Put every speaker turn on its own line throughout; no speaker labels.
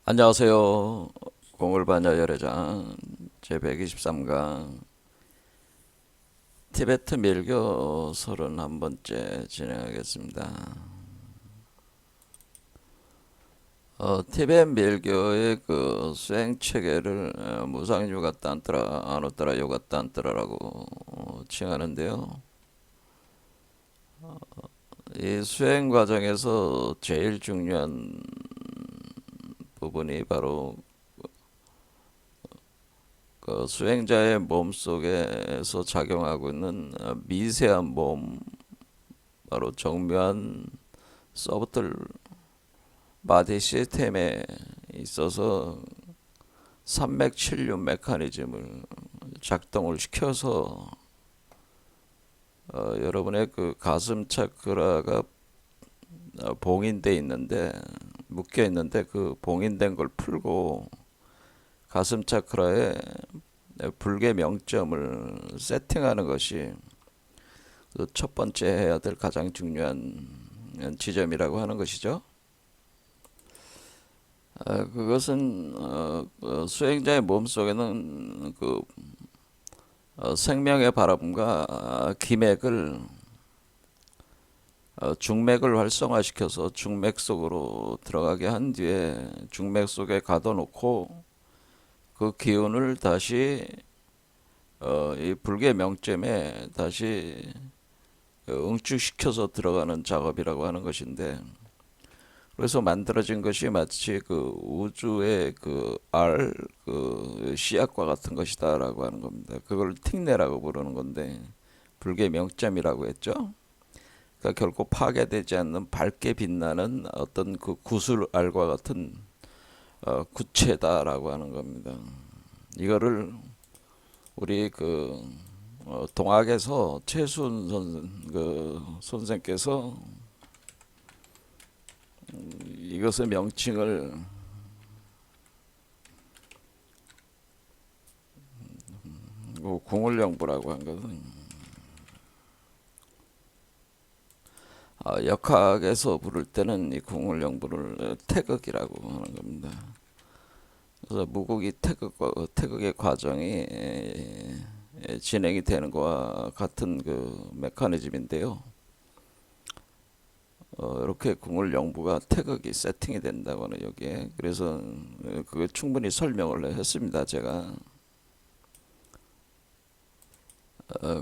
안녕하세요. 공울반야 열애장 제123강 티베트 밀교 31번째 진행하겠습니다. 티베트 밀교의 그 수행 체계를 무상 요가 단트라, 아누따라 요가 단트라라고 칭하는데요. 이 수행 과정에서 제일 중요한 부분이 바로 그 수행자의 몸 속에서 작용하고 있는 미세한 몸, 바로 정묘한 서브틀 바디 시스템에 있어서 산맥 칠륜 메커니즘을 작동을 시켜서 여러분의 그 가슴 차크라가 봉인돼 있는데, 묶여 있는데, 그 봉인된 걸 풀고 가슴 차크라에 불계 명점을 세팅하는 것이 그 첫 번째 해야 될 가장 중요한 지점이라고 하는 것이죠. 그것은 수행자의 몸 속에는 그 생명의 바람과 기맥을 중맥을 활성화시켜서 중맥 속으로 들어가게 한 뒤에 중맥 속에 가둬놓고 그 기운을 다시 이 불계 명점에 다시 응축시켜서 들어가는 작업이라고 하는 것인데, 그래서 만들어진 것이 마치 그 우주의 그 그 씨앗과 같은 것이다라고 하는 겁니다. 그걸 틱내라고 부르는 건데, 불계 명점이라고 했죠. 그러니까 결코 파괴되지 않는 밝게 빛나는 어떤 그 구슬알과 같은 구체다라고 하는 겁니다. 이거를 우리 그 동학에서 최순 선생께서 이것의 명칭을 궁을영부라고 한 것은, 역학에서 부를 때는 이 궁을영부를 태극이라고 하는 겁니다. 그래서 무국이 태극의 과정이 진행이 되는 것과 같은 그 메커니즘인데요. 이렇게 궁을영부가 태극이 세팅이 된다고 하는 여기에, 그래서 그걸 충분히 설명을 했습니다 제가.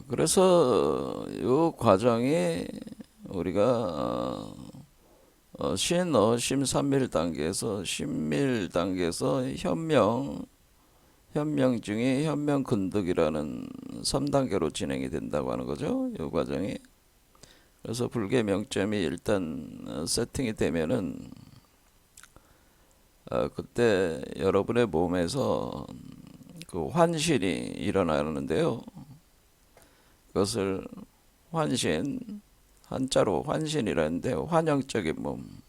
그래서 이 과정이 우리가 신어심삼밀 단계에서 심밀 단계에서 현명 중에 현명 근득이라는 3단계로 진행이 된다고 하는 거죠. 이 과정이. 그래서 불계 명점이 일단 세팅이 되면은 그때 여러분의 몸에서 그 환신이 일어나는데요. 그것을 한자로 환신이라는데, 환영적인 몸,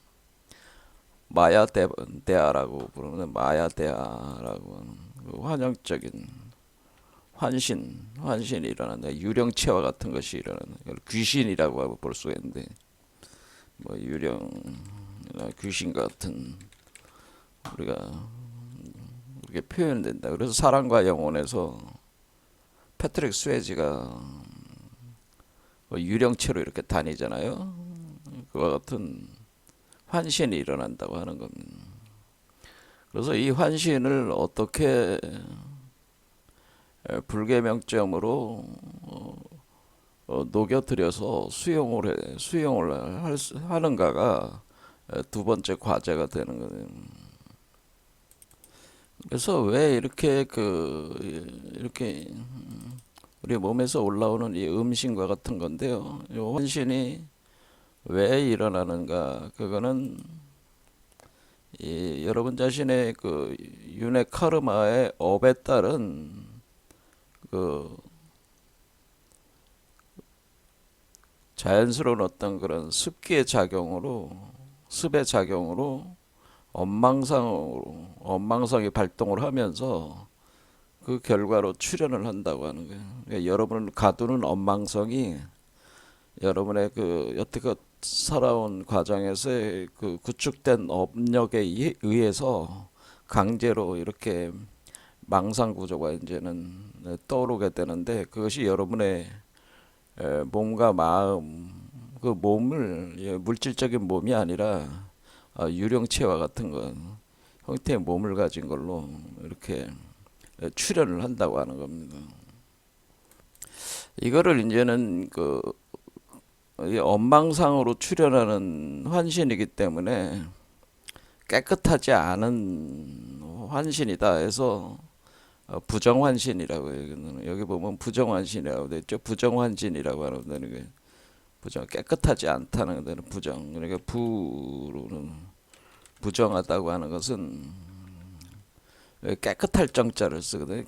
마야대아라고 부르는 마야대아라고 하는 그 환영적인 환신이 일어난다. 유령체와 같은 것이 일어나는, 귀신이라고 볼 수가 있는데, 뭐 유령, 귀신 같은, 우리가 이렇게 표현된다. 그래서 사랑과 영혼에서 패트릭 스웨지가 유령체로 이렇게 다니잖아요. 그와 같은 환신이 일어난다고 하는 겁니다. 그래서 이 환신을 어떻게 불계 명점으로 녹여들여서 수용을 하는가가 두 번째 과제가 되는 거예요. 그래서 왜 이렇게 우리 몸에서 올라오는 이 음신과 같은 건데요. 이 환신이 왜 일어나는가? 그거는 여러분 자신의 그 윤회 카르마의 업에 따른 그 자연스러운 어떤 그런 습의 작용으로 원망성이 발동을 하면서 그 결과로 출현을 한다고 하는 거예요. 그러니까 여러분을 가두는 원망성이 여러분의 그 여태껏 살아온 과정에서의 그 구축된 업력에 의해서 강제로 이렇게 망상 구조가 이제는 떠오르게 되는데, 그것이 여러분의 몸과 마음, 그 몸을 물질적인 몸이 아니라 유령체와 같은 것 형태의 몸을 가진 걸로 이렇게 출현을 한다고 하는 겁니다. 이거를 이제는 그 엄망상으로 출현하는 환신이기 때문에 깨끗하지 않은 환신이다 해서 부정환신이라고 여기 보면 부정환신이라고 되어 있죠. 부정환신이라고 하는 게 부정, 깨끗하지 않다는 데는 부정. 그러니까 부로는 부정하다고 하는 것은 깨끗할 정자를 쓰거든요.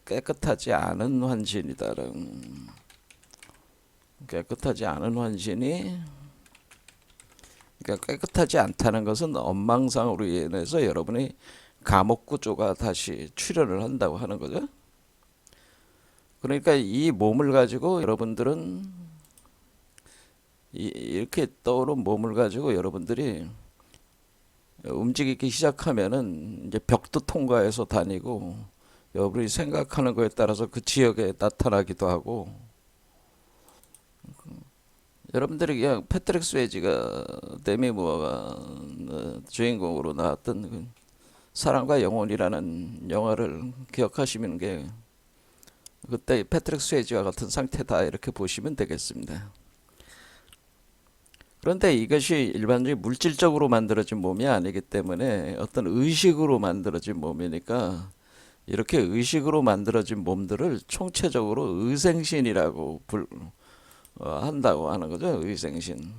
깨끗하지 않은 환신이다라는. 깨끗하지 않은 환신이, 그러니까 깨끗하지 않다는 것은 엄망상으로 인해서 여러분이 감옥 구조가 다시 출현을 한다고 하는 거죠. 그러니까 이 몸을 가지고 여러분들은 이렇게 떠오른 몸을 가지고 여러분들이 움직이기 시작하면은 이제 벽도 통과해서 다니고, 여러분이 생각하는 거에 따라서 그 지역에 나타나기도 하고, 여러분들이 그냥 패트릭 스웨이지가 데미 무어가 주인공으로 나왔던 그 사랑과 영혼이라는 영화를 기억하시는 게 그때 패트릭 스웨이지와 같은 상태다 이렇게 보시면 되겠습니다. 그런데 이것이 일반적인 물질적으로 만들어진 몸이 아니기 때문에 어떤 의식으로 만들어진 몸이니까, 이렇게 의식으로 만들어진 몸들을 총체적으로 의생신이라고 한다고 하는 거죠. 의생신.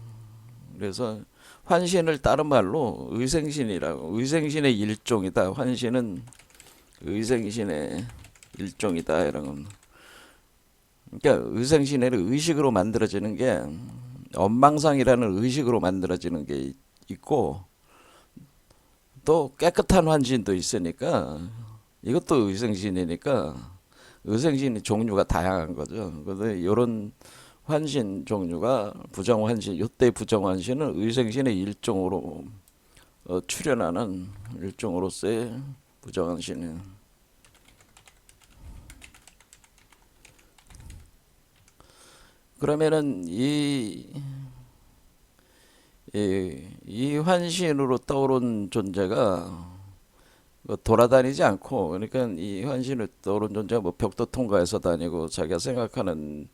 그래서 환신을 다른 말로 의생신이라고, 의생신의 일종이다. 환신은 의생신의 일종이다 이런 겁니다. 그러니까 의생신에는 의식으로 만들어지는 게, 엄망상이라는 의식으로 만들어지는 게 있고, 또 깨끗한 환신도 있으니까 이것도 의생신이니까 의생신이 종류가 다양한 거죠. 그래서 이런 환신 종류가 부정환신, 이때 부정환신은 의생신의 일종으로 출현하는 일종으로서의 부정환신이에요. 그러면은 이 환신으로 떠오른 존재가 돌아다니지 않고, 그러니까 이 환신으로 떠오른 존재가 뭐 벽도 통과해서 다니고 자기가 생각하는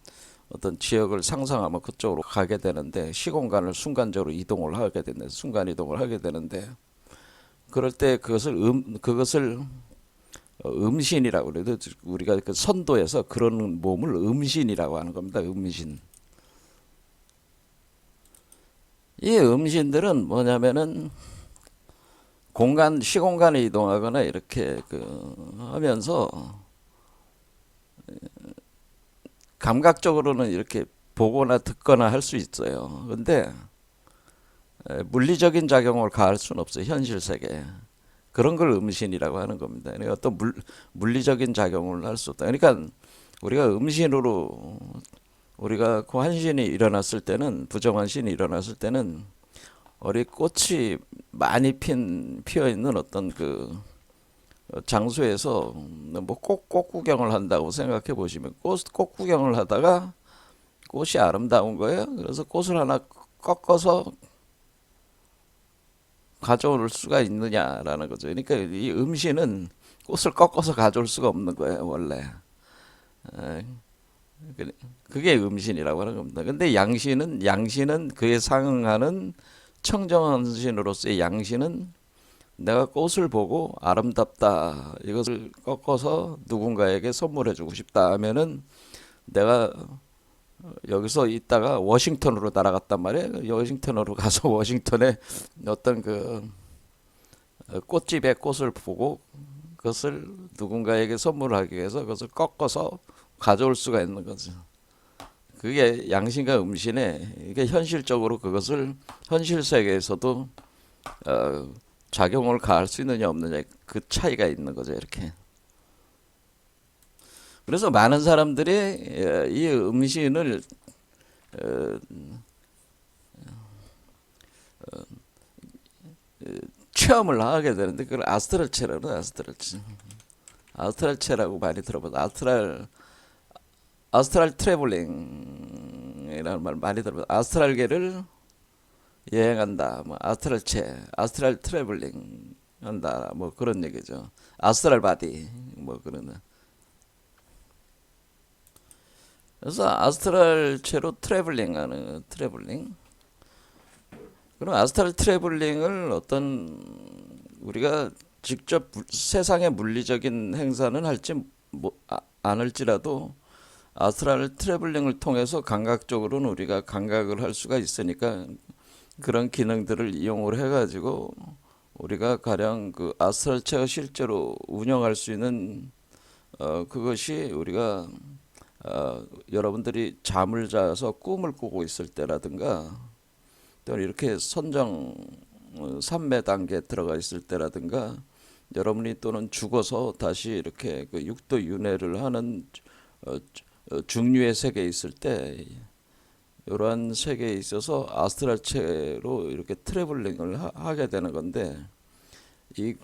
어떤 지역을 상상하면 그쪽으로 가게 되는데, 시공간을 순간적으로 이동을 하게 되는데, 순간 이동을 하게 되는데, 그럴 때 그것을 음신이라고 그래도, 우리가 그 선도에서 그런 몸을 음신이라고 하는 겁니다. 음신. 이 음신들은 뭐냐면은 시공간에 이동하거나 이렇게 하면서 감각적으로는 이렇게 보거나 듣거나 할 수 있어요. 근데 물리적인 작용을 가할 수는 없어요. 현실 세계에. 그런 걸 음신이라고 하는 겁니다. 그러니까 어떤 물리적인 작용을 할 수 없다. 그러니까 우리가 음신으로, 우리가 그 환신이 일어났을 때는, 부정환신이 일어났을 때는 어리 꽃이 많이 피어 있는 어떤 그 장소에서 뭐 꽃 구경을 한다고 생각해 보시면, 꽃 구경을 하다가 꽃이 아름다운 거예요. 그래서 꽃을 하나 꺾어서 가져올 수가 있느냐라는 거죠. 그러니까 이 음신은 꽃을 꺾어서 가져올 수가 없는 거예요, 원래. 그게 음신이라고 하는 겁니다. 근데 양신은 그에 상응하는 청정한신으로서의 양신은, 내가 꽃을 보고 아름답다, 이것을 꺾어서 누군가에게 선물해 주고 싶다 하면은, 내가 여기서 있다가 워싱턴으로 날아갔단 말이에요. 워싱턴으로 가서 워싱턴에 어떤 그 꽃집에 꽃을 보고 그것을 누군가에게 선물하기 위해서 그것을 꺾어서 가져올 수가 있는 거죠. 그게 양신과 음신의, 이게 현실적으로 그것을 현실 세계에서도 작용을 가할 수 있느냐 없느냐, 그 차이가 있는 거죠. 이렇게. 그래서 많은 사람들이 이 음신을 체험을 하게 되는데 그걸 아스트랄체라고 그래요. 아스트랄체. 아스트랄체라고 많이 들어봐서 아스트랄 트래블링이라는 말 많이 들어봐서 아스트랄계를 여행한다. 뭐 아스트랄체, 아스트랄 트래블링 한다. 뭐 그런 얘기죠. 아스트랄 바디 뭐 그런. 그래서 아스트랄체로 트래블링하는 트래블링. 그럼 아스트랄 트래블링을 어떤 우리가 직접 세상의 물리적인 행사는 할지 않을지라도 아스트랄 트래블링을 통해서 감각적으로는 우리가 감각을 할 수가 있으니까 그런 기능들을 이용을 해가지고 우리가 가령 그 아스트랄체가 실제로 운영할 수 있는 그것이 우리가 여러분들이 잠을 자서 꿈을 꾸고 있을 때라든가 또는 이렇게 선정 삼매 단계에 들어가 있을 때라든가 여러분이 또는 죽어서 다시 이렇게 그 육도 윤회를 하는 중류의 세계에 있을 때 이러한 세계에 있어서 아스트랄체로 이렇게 트래블링을 하게 되는 건데 이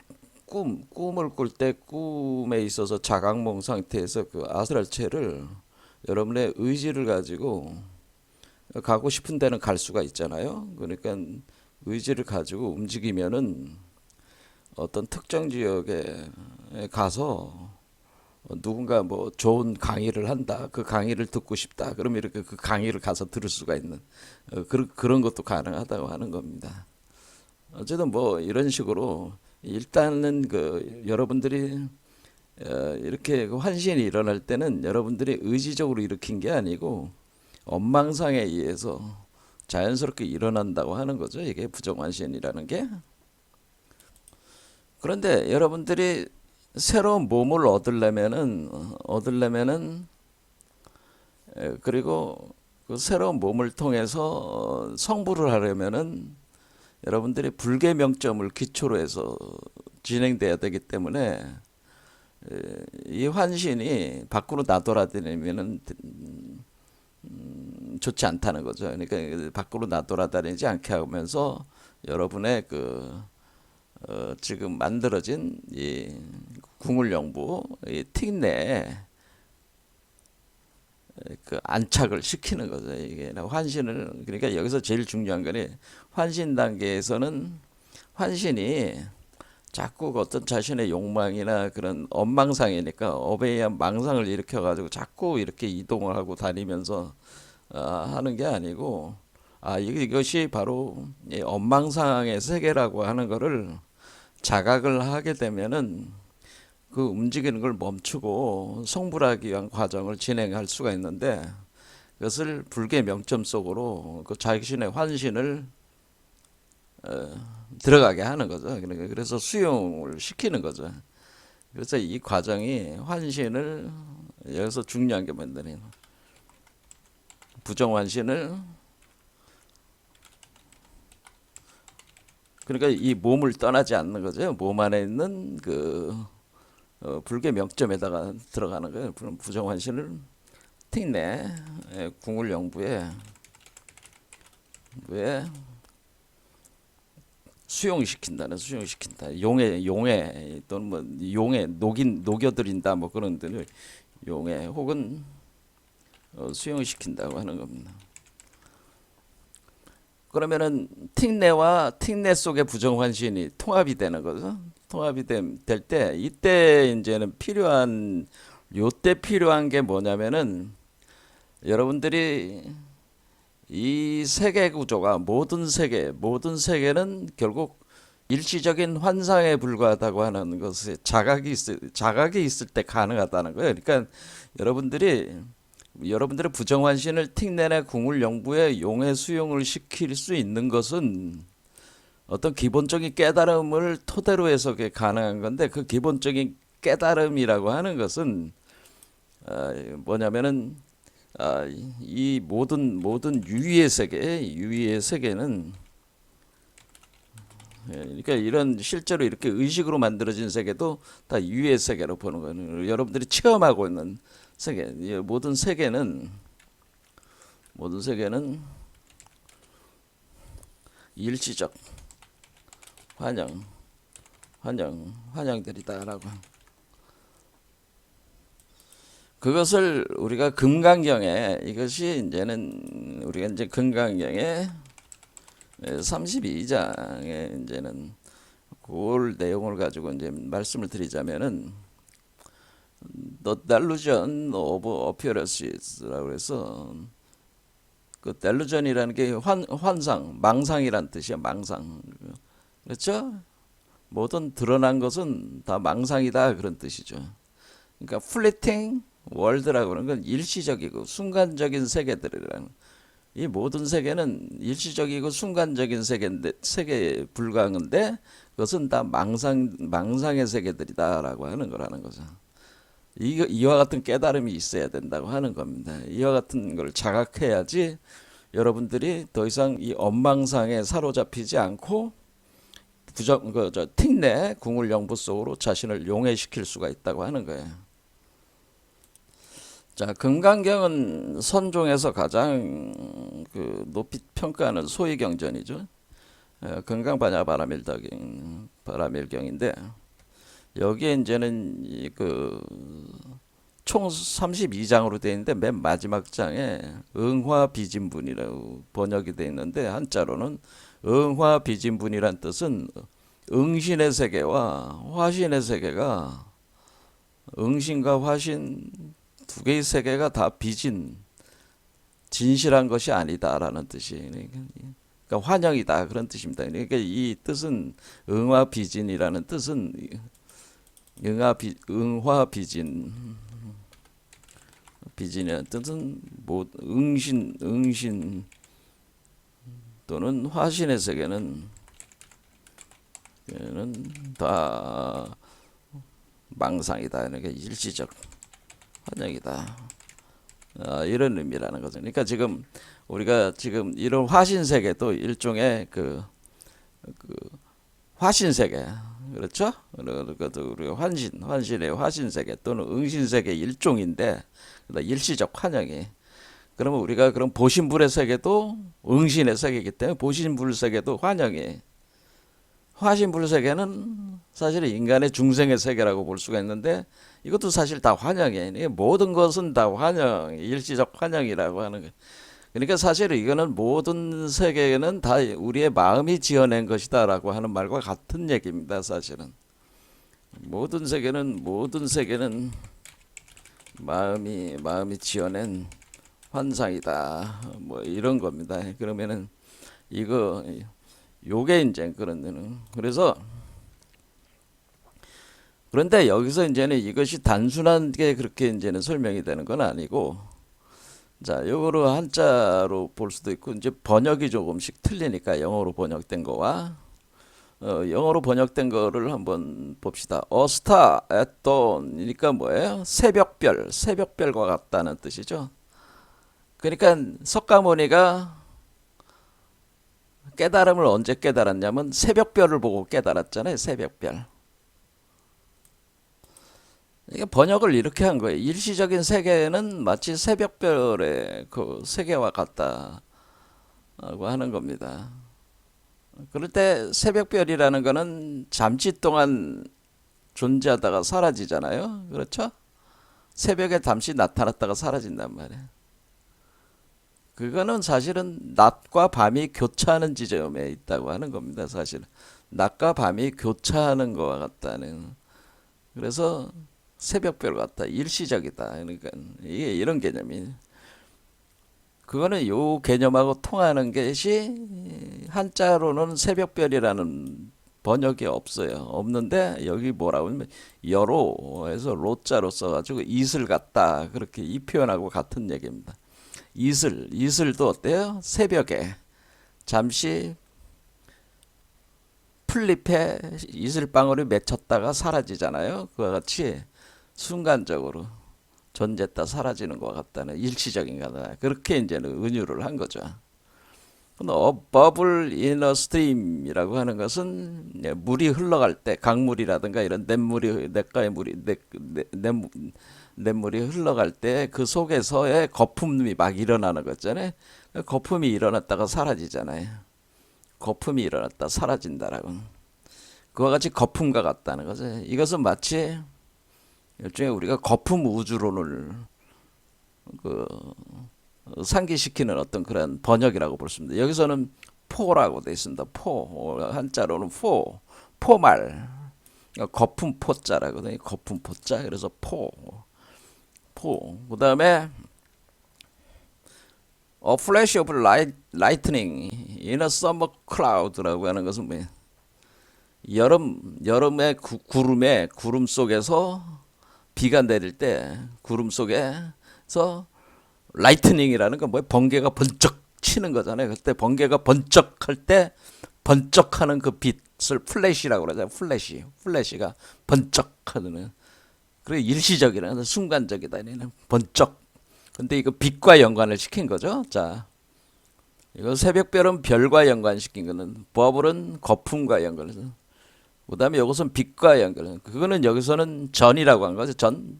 꿈을 꿀 때 꿈에 있어서 자각몽 상태에서 그 아스트랄체를 여러분의 의지를 가지고 가고 싶은 데는 갈 수가 있잖아요. 그러니까 의지를 가지고 움직이면은 어떤 특정 지역에 가서 누군가 뭐 좋은 강의를 한다. 그 강의를 듣고 싶다. 그러면 이렇게 그 강의를 가서 들을 수가 있는 그런 것도 가능하다고 하는 겁니다. 어쨌든 뭐 이런 식으로 일단은 그 여러분들이 이렇게 그 환신이 일어날 때는 여러분들이 의지적으로 일으킨 게 아니고 원망상에 의해서 자연스럽게 일어난다고 하는 거죠. 이게 부정환신이라는 게. 그런데 여러분들이 새로운 몸을 얻으려면은 그리고 그 새로운 몸을 통해서 성불을 하려면은 여러분들이 불계 명점을 기초로 해서 진행돼야 되기 때문에 이 환신이 밖으로 나돌아다니면은 좋지 않다는 거죠. 그러니까 밖으로 나돌아다니지 않게 하면서 여러분의 그 지금 만들어진 이 궁을영부 이 틱내에 그 안착을 시키는 거죠. 이게 환신을 그러니까 여기서 제일 중요한 거는 환신 단계에서는 환신이 자꾸 어떤 자신의 욕망이나 그런 업망상이니까 업에 의한 망상을 일으켜 가지고 자꾸 이렇게 이동을 하고 다니면서 하는 게 아니고 이것이 바로 이 업망상의 세계라고 하는 거를 자각을 하게 되면은 그 움직이는 걸 멈추고 성불하기 위한 과정을 진행할 수가 있는데 그것을 불계 명점 속으로 그 자신의 환신을 들어가게 하는 거죠. 그래서 수용을 시키는 거죠. 그래서 이 과정이 환신을 여기서 중요한 게 뭐냐면 부정환신을 그러니까 이 몸을 떠나지 않는 거죠. 몸 안에 있는 그 불계 명점에다가 들어가는 거예요. 부정환신을 틱내 궁을영부에 수용시킨다. 용해 또는 뭐 용해 녹여들인다 뭐 그런 데는 용해 혹은 수용시킨다고 하는 겁니다. 그러면은 틱내와 틱내 속의 부정환신이 통합이 되는 거죠. 통합이 될 때 이때 이제는 요때 필요한 게 뭐냐면은 여러분들이 이 세계 구조가 모든 세계는 결국 일시적인 환상에 불과하다고 하는 것에 자각이 있을 때 가능하다는 거예요. 그러니까 여러분들의 부정환신을 틱내나 궁을영부에 용의 수용을 시킬 수 있는 것은 어떤 기본적인 깨달음을 토대로 해서 그게 가능한 건데 그 기본적인 깨달음이라고 하는 것은 뭐냐면은 이 모든 유의의 세계는 그러니까 이런 실제로 이렇게 의식으로 만들어진 세계도 다 유의의 세계로 보는 거예요. 여러분들이 체험하고 있는 세계, 모든 세계는 일시적 환영, 환영드리다라고. 그것을 우리가 금강경에, 이것이 이제는 우리가 이제 금강경에 32장에 이제는 그 내용을 가지고 이제 말씀을 드리자면은 The Delusion of Appearance라고 해서, 그 델루전이라는 게 환상, 망상이란 뜻이야. 망상. 그렇죠? 모든 드러난 것은 다 망상이다, 그런 뜻이죠. 그러니까 플리팅 월드라고 하는 건 일시적이고 순간적인 세계들이라는, 이 모든 세계는 일시적이고 순간적인 세계에 불과한데 그것은 다 망상의 세계들이다라고 하는 거라는 거죠. 이와 같은 깨달음이 있어야 된다고 하는 겁니다. 이와 같은 걸 자각해야지 여러분들이 더 이상 이 엉망상에 사로잡히지 않고 틱내 궁울영부 속으로 자신을 용해시킬 수가 있다고 하는 거예요. 자, 금강경은 선종에서 가장 높이 평가하는 소위경전이죠. 금강반야바라밀경인데, 여기에 이제는 총 32장으로 되어 있는데 맨 마지막 장에 응화비진분이라고 번역이 되어 있는데, 한자로는 응화비진분이란 뜻은 응신의 세계와 화신의 세계가, 응신과 화신 두 개의 세계가 다 진실한 것이 아니다라는 뜻이, 그러니까 환영이다, 그런 뜻입니다. 그러니까 이 뜻은 응화비진이라는 뜻은 비진이라는 뜻은 뭐 응신 또는 화신의 세계는 다 망상이다. 그러니까 일시적 환영이다. 이런 의미라는 거죠. 그러니까 지금 우리가 지금 이런 화신 세계도 일종의 화신 세계, 그렇죠? 우리가 환신의 화신 세계 또는 응신 세계 일종인데, 일시적 환영이. 그러면 우리가 그럼 보신불의 세계도 응신의 세계이기 때문에 보신불 세계도 환영이. 화신불 세계는 사실 인간의 중생의 세계라고 볼 수가 있는데, 이것도 사실 다 환영이에요. 모든 것은 다 환영, 일시적 환영이라고 하는 거예요. 그러니까 사실 이거는 모든 세계는 다 우리의 마음이 지어낸 것이다라고 하는 말과 같은 얘기입니다. 사실은 모든 세계는 마음이 지어낸 환상이다, 뭐 이런 겁니다. 그러면은 요게 이제 그런, 그래서 그런데 여기서 이제는 이것이 단순하게 그렇게 이제는 설명이 되는 건 아니고, 자, 요거로 한자로 볼 수도 있고, 이제 번역이 조금씩 틀리니까 영어로 번역된 거와 영어로 번역된 거를 한번 봅시다. A star at dawn이니까 뭐예요? 새벽별과 같다는 뜻이죠. 그러니까 석가모니가 깨달음을 언제 깨달았냐면 새벽별을 보고 깨달았잖아요. 새벽별. 이게 번역을 이렇게 한 거예요. 일시적인 세계는 마치 새벽별의 그 세계와 같다고 하는 겁니다. 그럴 때 새벽별이라는 거는 잠시 동안 존재하다가 사라지잖아요. 그렇죠? 새벽에 잠시 나타났다가 사라진단 말이에요. 그거는 사실은 낮과 밤이 교차하는 지점에 있다고 하는 겁니다. 사실은 낮과 밤이 교차하는 것과 같다는. 그래서 새벽별 같다, 일시적이다. 그러니까 이게 이런 개념이. 그거는 요 개념하고 통하는 것이 한자로는 새벽별이라는 번역이 없어요. 없는데 여기 뭐라고 하면 여로에서 로자로 써가지고 이슬 같다, 그렇게 이 표현하고 같은 얘기입니다. 이슬도 어때요? 새벽에 잠시 풀잎에 이슬방울이 맺혔다가 사라지잖아요. 그와 같이 순간적으로 존재했다 사라지는 것 같다는, 일시적인 거다, 그렇게 이제는 은유를 한 거죠. A bubble in a stream이라고 하는 것은 물이 흘러갈 때, 강물이라든가 이런 냇물이 흘러갈 때 그 속에서의 거품이 막 일어나는 거잖아요. 거품이 일어났다가 사라지잖아요. 거품이 일어났다 사라진다라고. 그와 같이 거품과 같다는 거죠. 이것은 마치 일종의 우리가 거품 우주론을 그 상기시키는 어떤 그런 번역이라고 볼 수 있습니다. 여기서는 포라고 되어 있습니다. 포 한자로는 포말 거품 포자라거든요. 거품 포자. 그래서 포. 그다음에 A flash of lightning in a summer cloud라고 하는 것은 뭐예요? 여름의 구름 속에서 비가 내릴 때 구름 속에서 라이트닝이라는 건 뭐예요? 번개가 번쩍 치는 거잖아요. 그때 번개가 번쩍할 때 번쩍하는 그 빛을 플래시라고 그러잖아요. 플래시가 번쩍하는. 그리고 일시적이라는 순간적이다. 번쩍. 근데 이거 빛과 연관을 시킨 거죠. 자, 이거 새벽별은 별과 연관시킨 거는 버블은 거품과 연관해서. 그다음에 이것은 빛과 연관. 그거는 여기서는 전이라고 한 거죠. 전.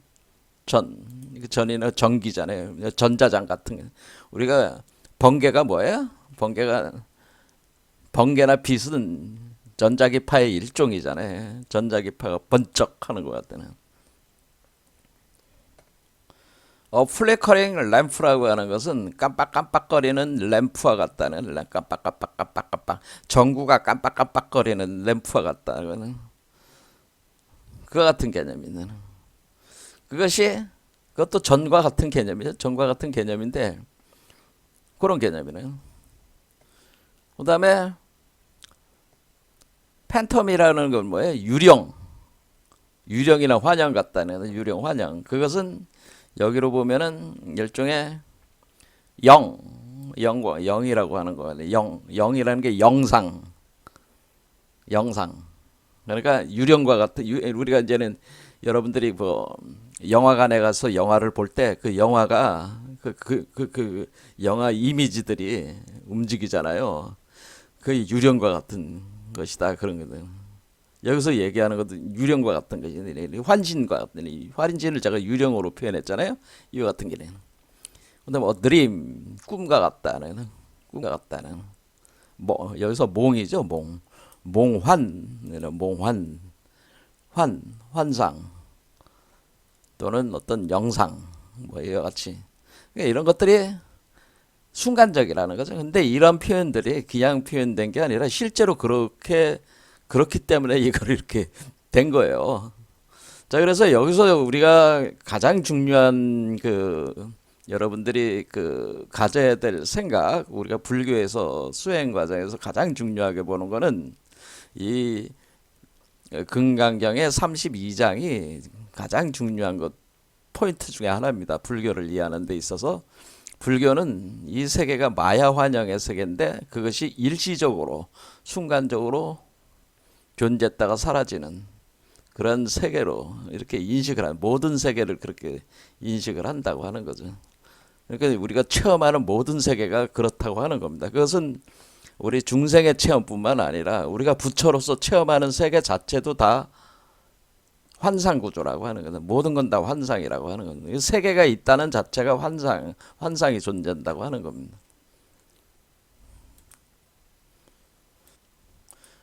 전이나 전기잖아요. 전자장 같은 게. 우리가 번개가 뭐예요? 번개나 빛은 전자기파의 일종이잖아요. 전자기파가 번쩍하는 것 같다는. 플래커링 램프라고 하는 것은 깜빡깜빡거리는 램프와 같다는. 깜빡깜빡깜빡깜빡 전구가 깜빡깜빡거리는 램프와 같다는. 그와 같은 개념이네. 그것도 전과 같은 개념이죠. 전과 같은 개념인데 그런 개념이네요. 그 다음에 팬텀이라는 건 뭐예요? 유령이나 환영 같다는. 유령, 환영. 그것은 여기로 보면은 일종의 영이라고 하는 거예요. 영이라는 게 영상. 그러니까 유령과 같은. 우리가 이제는 여러분들이 뭐 영화관에 가서 영화를 볼 때 그 영화가 그 영화 이미지들이 움직이잖아요. 그 유령과 같은 것이다 그런 거든. 여기서 얘기하는 것도 유령과 같은 것이 환신과 같은. 환신을 제가 유령으로 표현했잖아요. 이와 같은 게네. 그다음에 드림 꿈과 같다는. 뭐 여기서 몽이죠. 환상 또는 어떤 영상 뭐 이와 같이. 그러니까 이런 것들이 순간적이라는 거죠. 근데 이런 표현들이 그냥 표현된 게 아니라 실제로 그렇기 때문에 이걸 이렇게 된 거예요. 자, 그래서 여기서 우리가 가장 중요한 여러분들이 가져야 될 생각, 우리가 불교에서 수행 과정에서 가장 중요하게 보는 거는 이 금강경의 32장이 가장 중요한 포인트 중에 하나입니다. 불교를 이해하는 데 있어서. 불교는 이 세계가 마야 환영의 세계인데 그것이 일시적으로 순간적으로 존재했다가 사라지는 그런 세계로 이렇게 모든 세계를 그렇게 인식을 한다고 하는 거죠. 그러니까 우리가 체험하는 모든 세계가 그렇다고 하는 겁니다. 그것은 우리 중생의 체험뿐만 아니라 우리가 부처로서 체험하는 세계 자체도 다 환상 구조라고 하는 거죠. 모든 건 다 환상이라고 하는 겁니다. 세계가 있다는 자체가 환상이 존재한다고 하는 겁니다.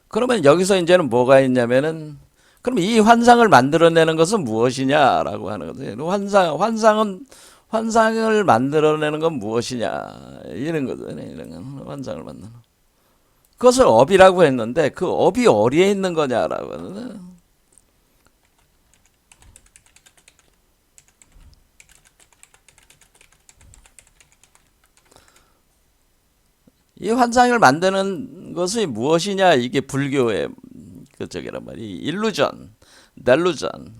그러면 여기서 이제는 뭐가 있냐면은, 그럼 이 환상을 만들어내는 것은 무엇이냐라고 하는 거죠. 환상을 만들어내는 건 무엇이냐 이런 거잖아요. 이런 환상을 만드는. 그것을 업이라고 했는데 그 업이 어디에 있는 거냐라고 하는. 이 환상을 만드는 것이 무엇이냐, 이게 불교의 저기란 말이 델루전.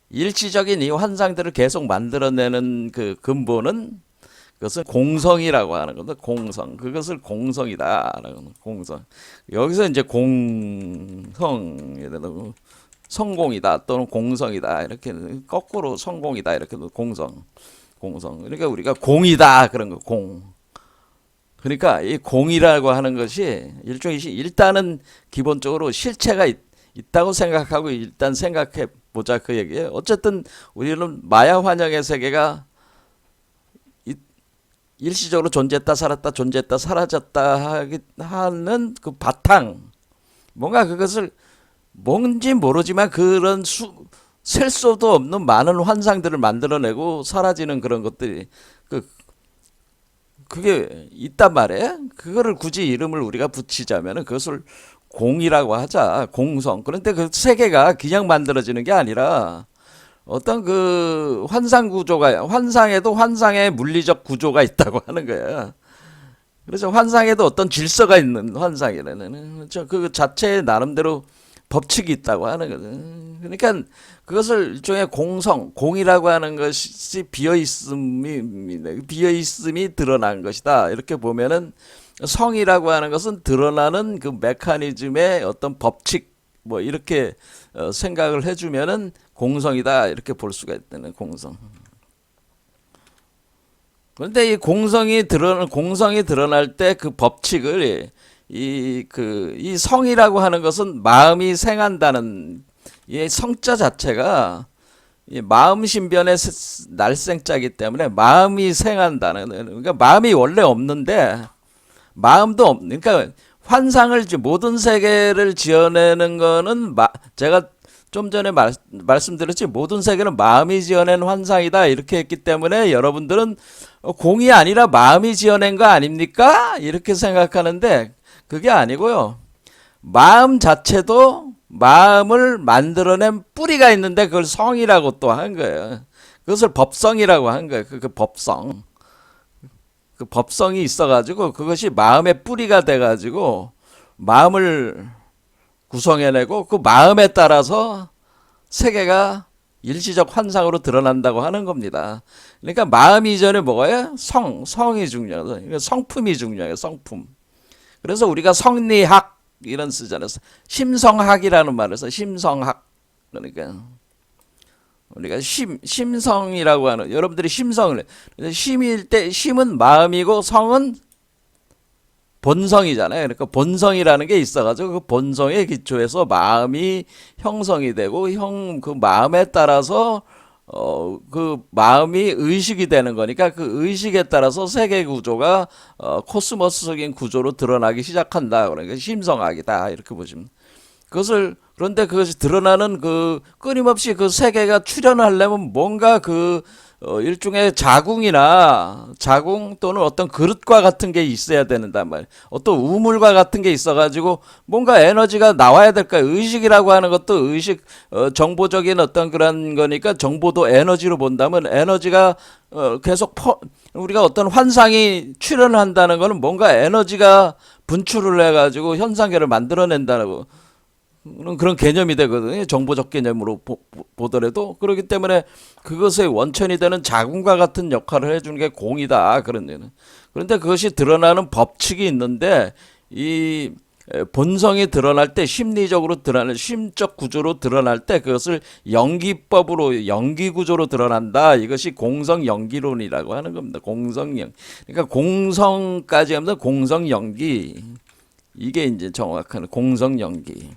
일시적인 이 환상들을 계속 만들어내는 그 근본은 그것은 공성이라고 하는 겁니다. 공성. 그것을 공성이다라고. 공성. 여기서 이제 성공이다 또는 공성이다 이렇게 거꾸로 성공이다 이렇게 공성. 그러니까 우리가 공이다 그런 거 그러니까 이 공이라고 하는 것이 일단은 기본적으로 실체가 있다고 생각하고 일단 생각해 보자 그 얘기예요. 어쨌든 우리는 마야 환영의 세계가 일시적으로 존재했다 살았다 존재했다 사라졌다 하는 그 바탕, 뭔가 그것을 뭔지 모르지만 그런 셀 수도 없는 많은 환상들을 만들어내고 사라지는 그런 것들이 그 그게 있단 말이에요. 그거를 굳이 이름을 우리가 붙이자면은 그것을 공이라고 하자. 공성. 그런데 그 세계가 그냥 만들어지는 게 아니라 어떤 그 환상 구조가, 환상에도 환상의 물리적 구조가 있다고 하는 거야. 그래서 환상에도 어떤 질서가 있는 환상이라는, 그렇죠. 그 자체에 나름대로 법칙이 있다고 하는 거죠. 그러니까 그것을 일종의 공성, 공이라고 하는 것이 비어있음이 드러난 것이다. 이렇게 보면은 성이라고 하는 것은 드러나는 그 메커니즘의 어떤 법칙, 뭐 이렇게 생각을 해주면은 공성이다. 이렇게 볼 수가 있다는 공성. 그런데 이 공성이 드러날 때 그 법칙을 이 성이라고 하는 것은 마음이 생한다는 이 성자 자체가 이 마음 신변의 날생자이기 때문에 마음이 생한다는, 그러니까 마음이 원래 없는데 마음도 그러니까 환상을 모든 세계를 지어내는 거는 제가 좀 전에 말씀드렸지, 모든 세계는 마음이 지어낸 환상이다 이렇게 했기 때문에 여러분들은 공이 아니라 마음이 지어낸 거 아닙니까? 이렇게 생각하는데 그게 아니고요. 마음 자체도 마음을 만들어낸 뿌리가 있는데 그걸 성이라고 또 한 거예요. 그것을 법성이라고 한 거예요. 그 법성. 그 법성이 있어가지고 그것이 마음의 뿌리가 돼가지고 마음을 구성해내고 그 마음에 따라서 세계가 일시적 환상으로 드러난다고 하는 겁니다. 그러니까 마음 이전에 뭐예요? 성이 중요해요. 그러니까 성품이 중요해요. 성품. 그래서 우리가 성리학 이런 쓰잖아요. 심성학이라는 말을 써. 심성학. 그러니까 우리가 심성이라고 하는, 여러분들이 심성을, 심일 때 심은 마음이고 성은 본성이잖아요. 그러니까 본성이라는 게 있어가지고 그 본성의 기초에서 마음이 형성이 되고 그 마음에 따라서 그 마음이 의식이 되는 거니까 그 의식에 따라서 세계 구조가 코스모스적인 구조로 드러나기 시작한다. 그러니까 심성학이다 이렇게 보시면. 그런데 그것이 드러나는 그 끊임없이 그 세계가 출현하려면 뭔가 그 일종의 자궁 또는 어떤 그릇과 같은 게 있어야 되는단 말이에요. 어떤 우물과 같은 게 있어가지고 뭔가 에너지가 나와야 될까요? 의식이라고 하는 것도 정보적인 어떤 그런 거니까 정보도 에너지로 본다면 에너지가 계속 우리가 어떤 환상이 출현한다는 거는 뭔가 에너지가 분출을 해가지고 현상계를 만들어낸다고 그런 개념이 되거든요. 정보적 개념으로 보더라도. 그렇기 때문에 그것의 원천이 되는 자궁과 같은 역할을 해주는 게 공이다. 그런 데는. 그런데 그것이 드러나는 법칙이 있는데 이 본성이 드러날 때, 심리적으로 드러나는 심적 구조로 드러날 때 그것을 연기법으로, 연기 구조로 드러난다. 이것이 공성 연기론이라고 하는 겁니다. 공성연. 그러니까 공성까지 하면서 공성 연기. 이게 이제 정확한 공성 연기.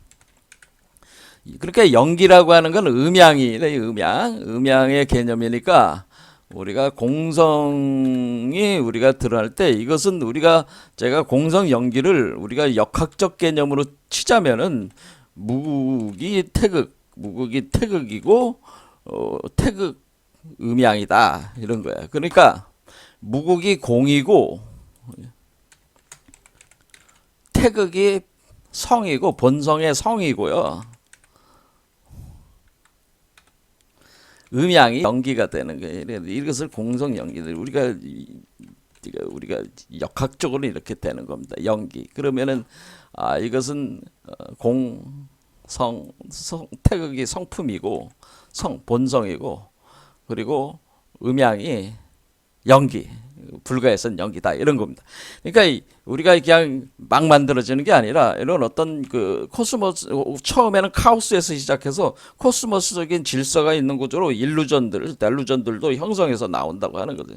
그렇게 연기라고 하는 건 음양이래. 음양의 개념이니까 우리가 공성이 우리가 드러날 때 이것은 제가 공성 연기를 우리가 역학적 개념으로 치자면은 무극이 태극이고 태극 음양이다 이런 거야. 그러니까 무극이 공이고 태극이 성이고 본성의 성이고요. 음양이 연기가 되는 거예요. 이것을 공성 연기들 우리가 역학적으로 이렇게 되는 겁니다. 연기. 그러면은 이것은 태극이 성품이고 본성이고 그리고 음양이 연기. 불가에선 연기다 이런 겁니다. 그러니까 우리가 그냥 막 만들어지는 게 아니라 이런 어떤 그 코스모스, 처음에는 카오스에서 시작해서 코스모스적인 질서가 있는 구조로 델루전들도 형성해서 나온다고 하는 거죠.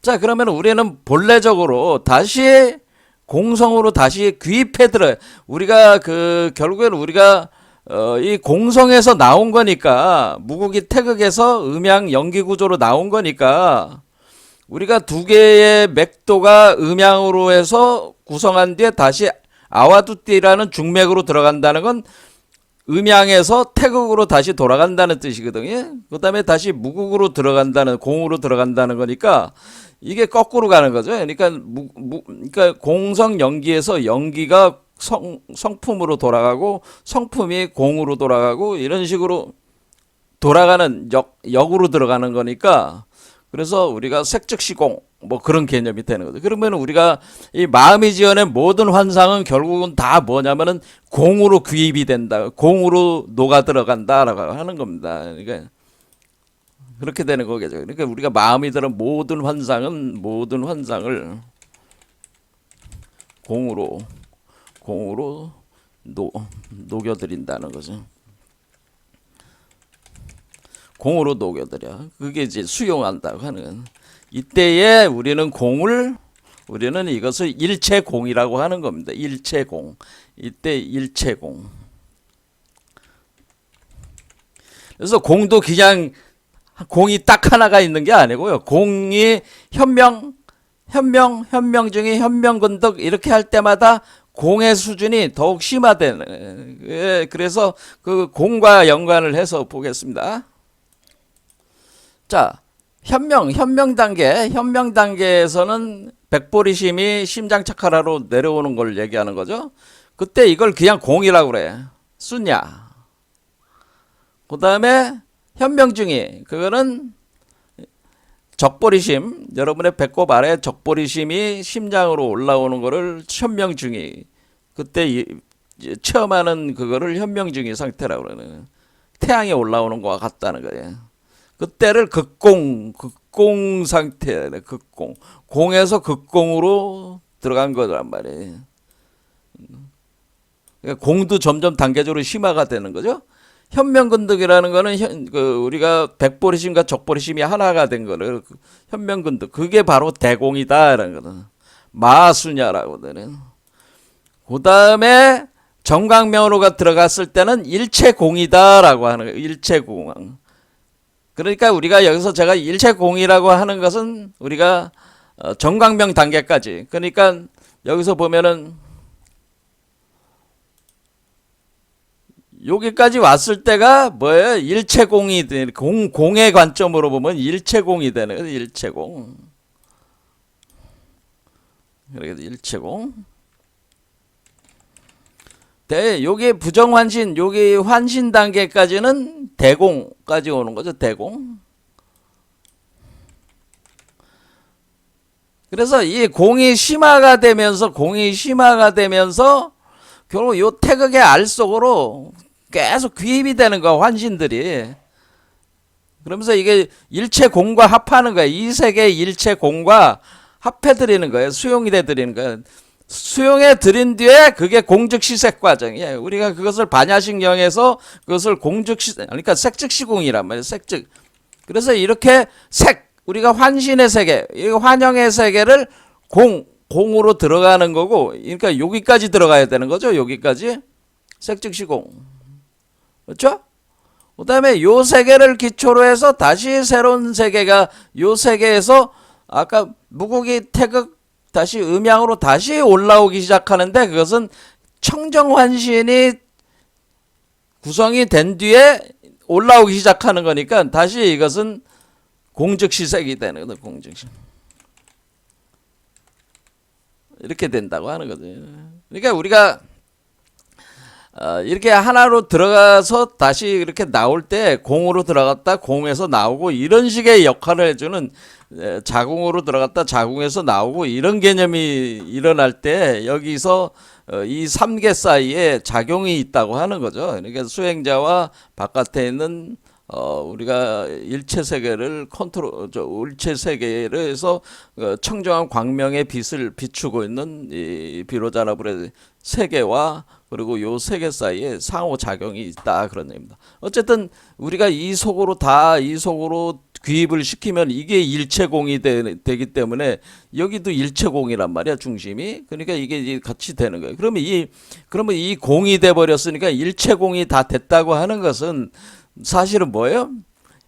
자, 그러면 우리는 본래적으로 다시 공성으로 다시 귀입해 들어요. 우리가 결국에는 우리가 이 공성에서 나온 거니까, 무국이 태극에서 음양 연기 구조로 나온 거니까 우리가 두 개의 맥도가 음양으로 해서 구성한 뒤에 다시 아와두띠라는 중맥으로 들어간다는 건 음양에서 태극으로 다시 돌아간다는 뜻이거든요. 그 다음에 다시 무극으로 들어간다는, 공으로 들어간다는 거니까 이게 거꾸로 가는 거죠. 그러니까 그러니까 공성 연기에서 연기가 성품으로 돌아가고 성품이 공으로 돌아가고 이런 식으로 돌아가는 역으로 들어가는 거니까, 그래서 우리가 색즉시공 뭐 그런 개념이 되는 거죠. 그러면 우리가 이 마음이 지어낸 모든 환상은 결국은 다 뭐냐면은 공으로 귀입이 된다, 공으로 녹아 들어간다라고 하는 겁니다. 그러니까 그렇게 되는 거겠죠. 그러니까 우리가 마음이 들은 모든 환상을 공으로 녹여드린다는 거죠. 공으로 녹여들여. 그게 이제 수용한다고 하는. 이때에 우리는 이것을 일체공이라고 하는 겁니다. 일체공. 이때 일체공. 그래서 공도 그냥 공이 딱 하나가 있는 게 아니고요. 공이 현명 중에 현명근덕 이렇게 할 때마다 공의 수준이 더욱 심화되는. 그래서 그 공과 연관을 해서 보겠습니다. 자, 현명 단계에서는 백보리심이 심장착하라로 내려오는 걸 얘기하는 거죠. 그때 이걸 그냥 공이라고 그래. 수냐. 그 다음에 현명중이, 그거는 적보리심, 여러분의 배꼽 아래 적보리심이 심장으로 올라오는 거를 현명중이, 그때 체험하는 그거를 현명중이 상태라고 그러는. 태양이 올라오는 거와 같다는 거예요. 그때를 극공 상태, 극공. 공에서 극공으로 들어간 거란 말이에요. 그러니까 공도 점점 단계적으로 심화가 되는 거죠. 현명근덕이라는 거는 우리가 백보리심과 적보리심이 하나가 된 거를 현명근덕. 그게 바로 대공이다라는 거는. 마수냐라고 되는. 그 다음에 정광명으로가 들어갔을 때는 일체공이다라고 하는 거예요. 일체공. 그러니까 우리가 여기서 제가 일체공이라고 하는 것은 우리가 정광명 단계까지, 그러니까 여기서 보면은 여기까지 왔을 때가 뭐예요? 일체공이 되는, 공의 관점으로 보면 일체공이 되는 거예요. 일체공. 그래서 일체공. 여기 부정환신, 여기 환신 단계까지는 대공까지 오는 거죠. 대공. 그래서 이 공이 심화가 되면서 결국 요 태극의 알 속으로 계속 귀입이 되는 거야, 환신들이. 그러면서 이게 일체공과 합하는 거야. 이 세계의 일체공과 합해드리는 거예요. 수용이 돼드리는 거예요. 수용해 드린 뒤에 그게 공즉시색 과정이에요. 우리가 그것을 반야식령에서 그것을 그러니까 색즉시공이란 말이에요. 색즉. 그래서 이렇게 우리가 환신의 세계, 환영의 세계를 공으로 들어가는 거고, 그러니까 여기까지 들어가야 되는 거죠. 여기까지. 색즉시공. 그렇죠? 그 다음에 요 세계를 기초로 해서 다시 새로운 세계가, 요 세계에서 아까 무국이 태극 다시 음양으로 다시 올라오기 시작하는데, 그것은 청정환신이 구성이 된 뒤에 올라오기 시작하는 거니까 다시 이것은 공즉시색이 되는 거죠. 공즉시. 이렇게 된다고 하는 거죠. 그러니까 우리가 이렇게 하나로 들어가서 다시 이렇게 나올 때 공으로 들어갔다 공에서 나오고 이런 식의 역할을 해주는, 자궁으로 들어갔다 자궁에서 나오고 이런 개념이 일어날 때 여기서 이 3개 사이에 작용이 있다고 하는 거죠. 그러니까 수행자와 바깥에 있는 우리가 일체 세계를 일체 세계에서 청정한 광명의 빛을 비추고 있는 이 비로자나불의 세계와 그리고 요 세계 사이에 상호 작용이 있다, 그런 얘기입니다. 어쨌든 우리가 이 속으로 귀입을 시키면 이게 일체공이 되기 때문에 여기도 일체공이란 말이야, 중심이. 그러니까 이게 같이 되는 거예요. 그러면 이 공이 돼 버렸으니까 일체공이 다 됐다고 하는 것은 사실은 뭐예요?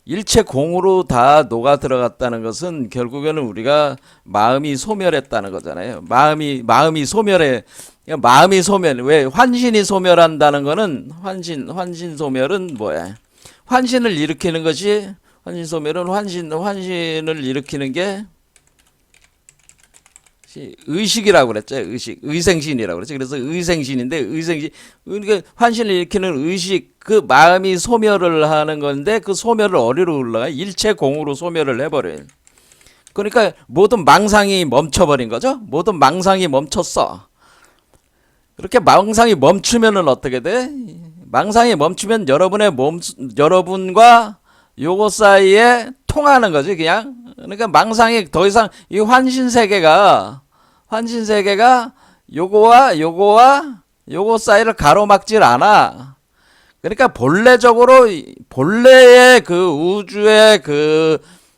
일체 공으로 다 녹아 들어갔다는 것은 결국에는 우리가 마음이 소멸했다는 거잖아요. 마음이 소멸해. 그러니까 마음이 소멸. 왜 환신이 소멸한다는 거는 환신 소멸은 뭐야? 환신을 일으키는 것이 환신 소멸은 환신을 일으키는 게 의식이라고 그랬죠. 의생신이라고 그랬죠. 그래서 의생신인데 그러니까 환신을 일으키는 의식, 그 마음이 소멸을 하는 건데 그 소멸을 어디로 올라가? 일체 공으로 소멸을 해버려요. 그러니까 모든 망상이 멈춰버린 거죠. 모든 망상이 멈췄어. 그렇게 망상이 멈추면은 어떻게 돼? 망상이 멈추면 여러분과 요거 사이에 통하는 거지, 그냥. 그러니까 망상이 더 이상 이 환신 세계가 요거와 요거 사이를 가로막질 않아. 그러니까 본래의 그 우주의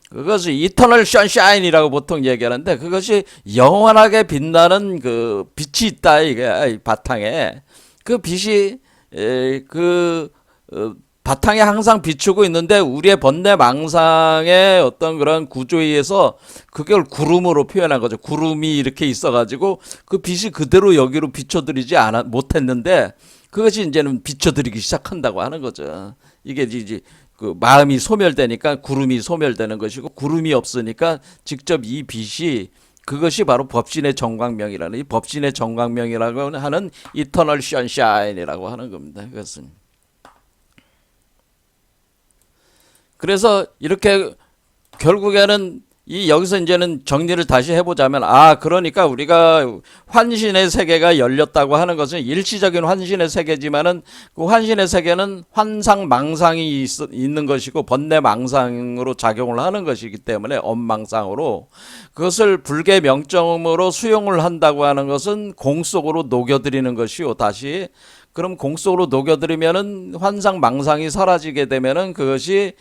그것이 이터널 션샤인이라고 보통 얘기하는데, 그것이 영원하게 빛나는 그 빛이 있다, 이게 바탕에. 그 빛이 바탕에 항상 비추고 있는데, 우리의 번뇌 망상의 어떤 그런 구조에 의해서 그걸 구름으로 표현한 거죠. 구름이 이렇게 있어가지고 그 빛이 그대로 여기로 비춰드리지 못했는데, 그것이 이제는 비춰드리기 시작한다고 하는 거죠. 이게 이제 그 마음이 소멸되니까 구름이 소멸되는 것이고, 구름이 없으니까 직접 이 빛이, 그것이 바로 법신의 정광명이라는, 이 법신의 정광명이라고 하는 이터널 션샤인이라고 하는 겁니다. 그것은. 그래서 이렇게 결국에는 여기서 이제는 정리를 다시 해보자면, 그러니까 우리가 환신의 세계가 열렸다고 하는 것은 일시적인 환신의 세계지만은, 그 환신의 세계는 환상 망상이 있는 것이고 번뇌 망상으로 작용을 하는 것이기 때문에, 엄망상으로 그것을 불계 명점으로 수용을 한다고 하는 것은 공 속으로 녹여들이는 것이요. 다시 그럼 공 속으로 녹여들이면은 환상 망상이 사라지게 되면은 그것이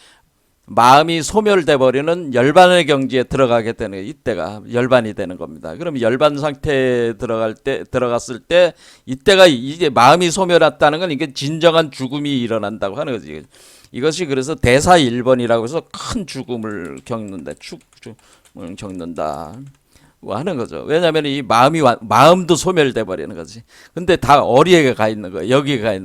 마음이 소멸돼 버리는 열반의 경지에 들어가게 되는, 이때가 열반이 되는 겁니다. 그럼 열반 상태에 들어갔을 때 이때가 이제 마음이 소멸했다는 건 이게 진정한 죽음이 일어난다고 하는 거지. 이것이 그래서 대사 1번이라고 해서 큰 죽음을 겪는다. 죽음을 겪는다 하는 거죠. 왜냐하면 이 마음도 소멸돼 버리는 거지. 근데 다 어디에 가 있는 거예요? 여기에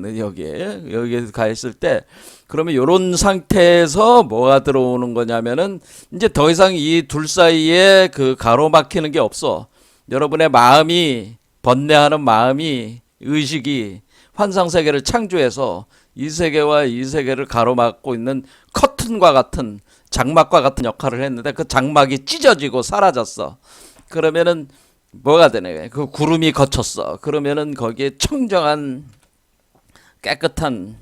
가 있을 때, 그러면 이런 상태에서 뭐가 들어오는 거냐면은, 이제 더 이상 이 둘 사이에 그 가로막히는 게 없어. 여러분의 마음이, 번뇌하는 마음이, 의식이 환상 세계를 창조해서 이 세계와 이 세계를 가로막고 있는 커튼과 같은, 장막과 같은 역할을 했는데, 그 장막이 찢어지고 사라졌어. 그러면은 뭐가 되는 거야? 그 구름이 걷혔어. 그러면은 거기에 청정한 깨끗한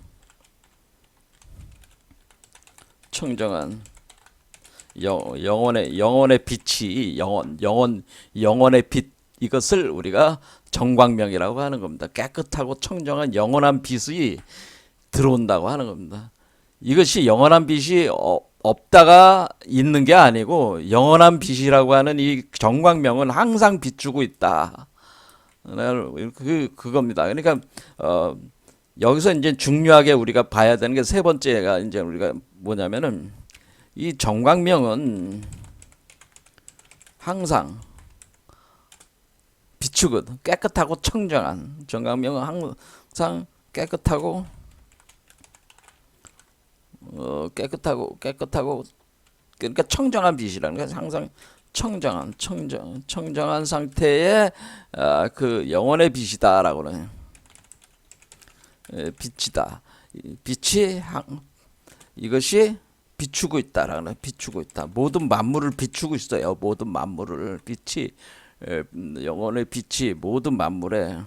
영혼의 빛이, 영혼의 빛, 이것을 우리가 정광명이라고 하는 겁니다. 깨끗하고 청정한 영원한 빛이 들어온다고 하는 겁니다. 이것이 영원한 빛이 없다가 있는 게 아니고, 영원한 빛이라고 하는 이 정광명은 항상 비추고 있다. 그겁니다. 그러니까 여기서 이제 중요하게 우리가 봐야 되는 게 세 번째가 이제 우리가 뭐냐면은, 이 정광명은 항상 비추거든. 깨끗하고 청정한, 정광명은 항상 깨끗하고 그러니까 청정한 빛이라는 거야. 항상 청정한 상태의 그 영혼의 빛이다라고 그래. 빛이다. 빛이 이것이 비추고 있다라는, 비추고 있다. 모든 만물을 비추고 있어요. 모든 만물을 빛이, 영혼의 빛이 모든 만물에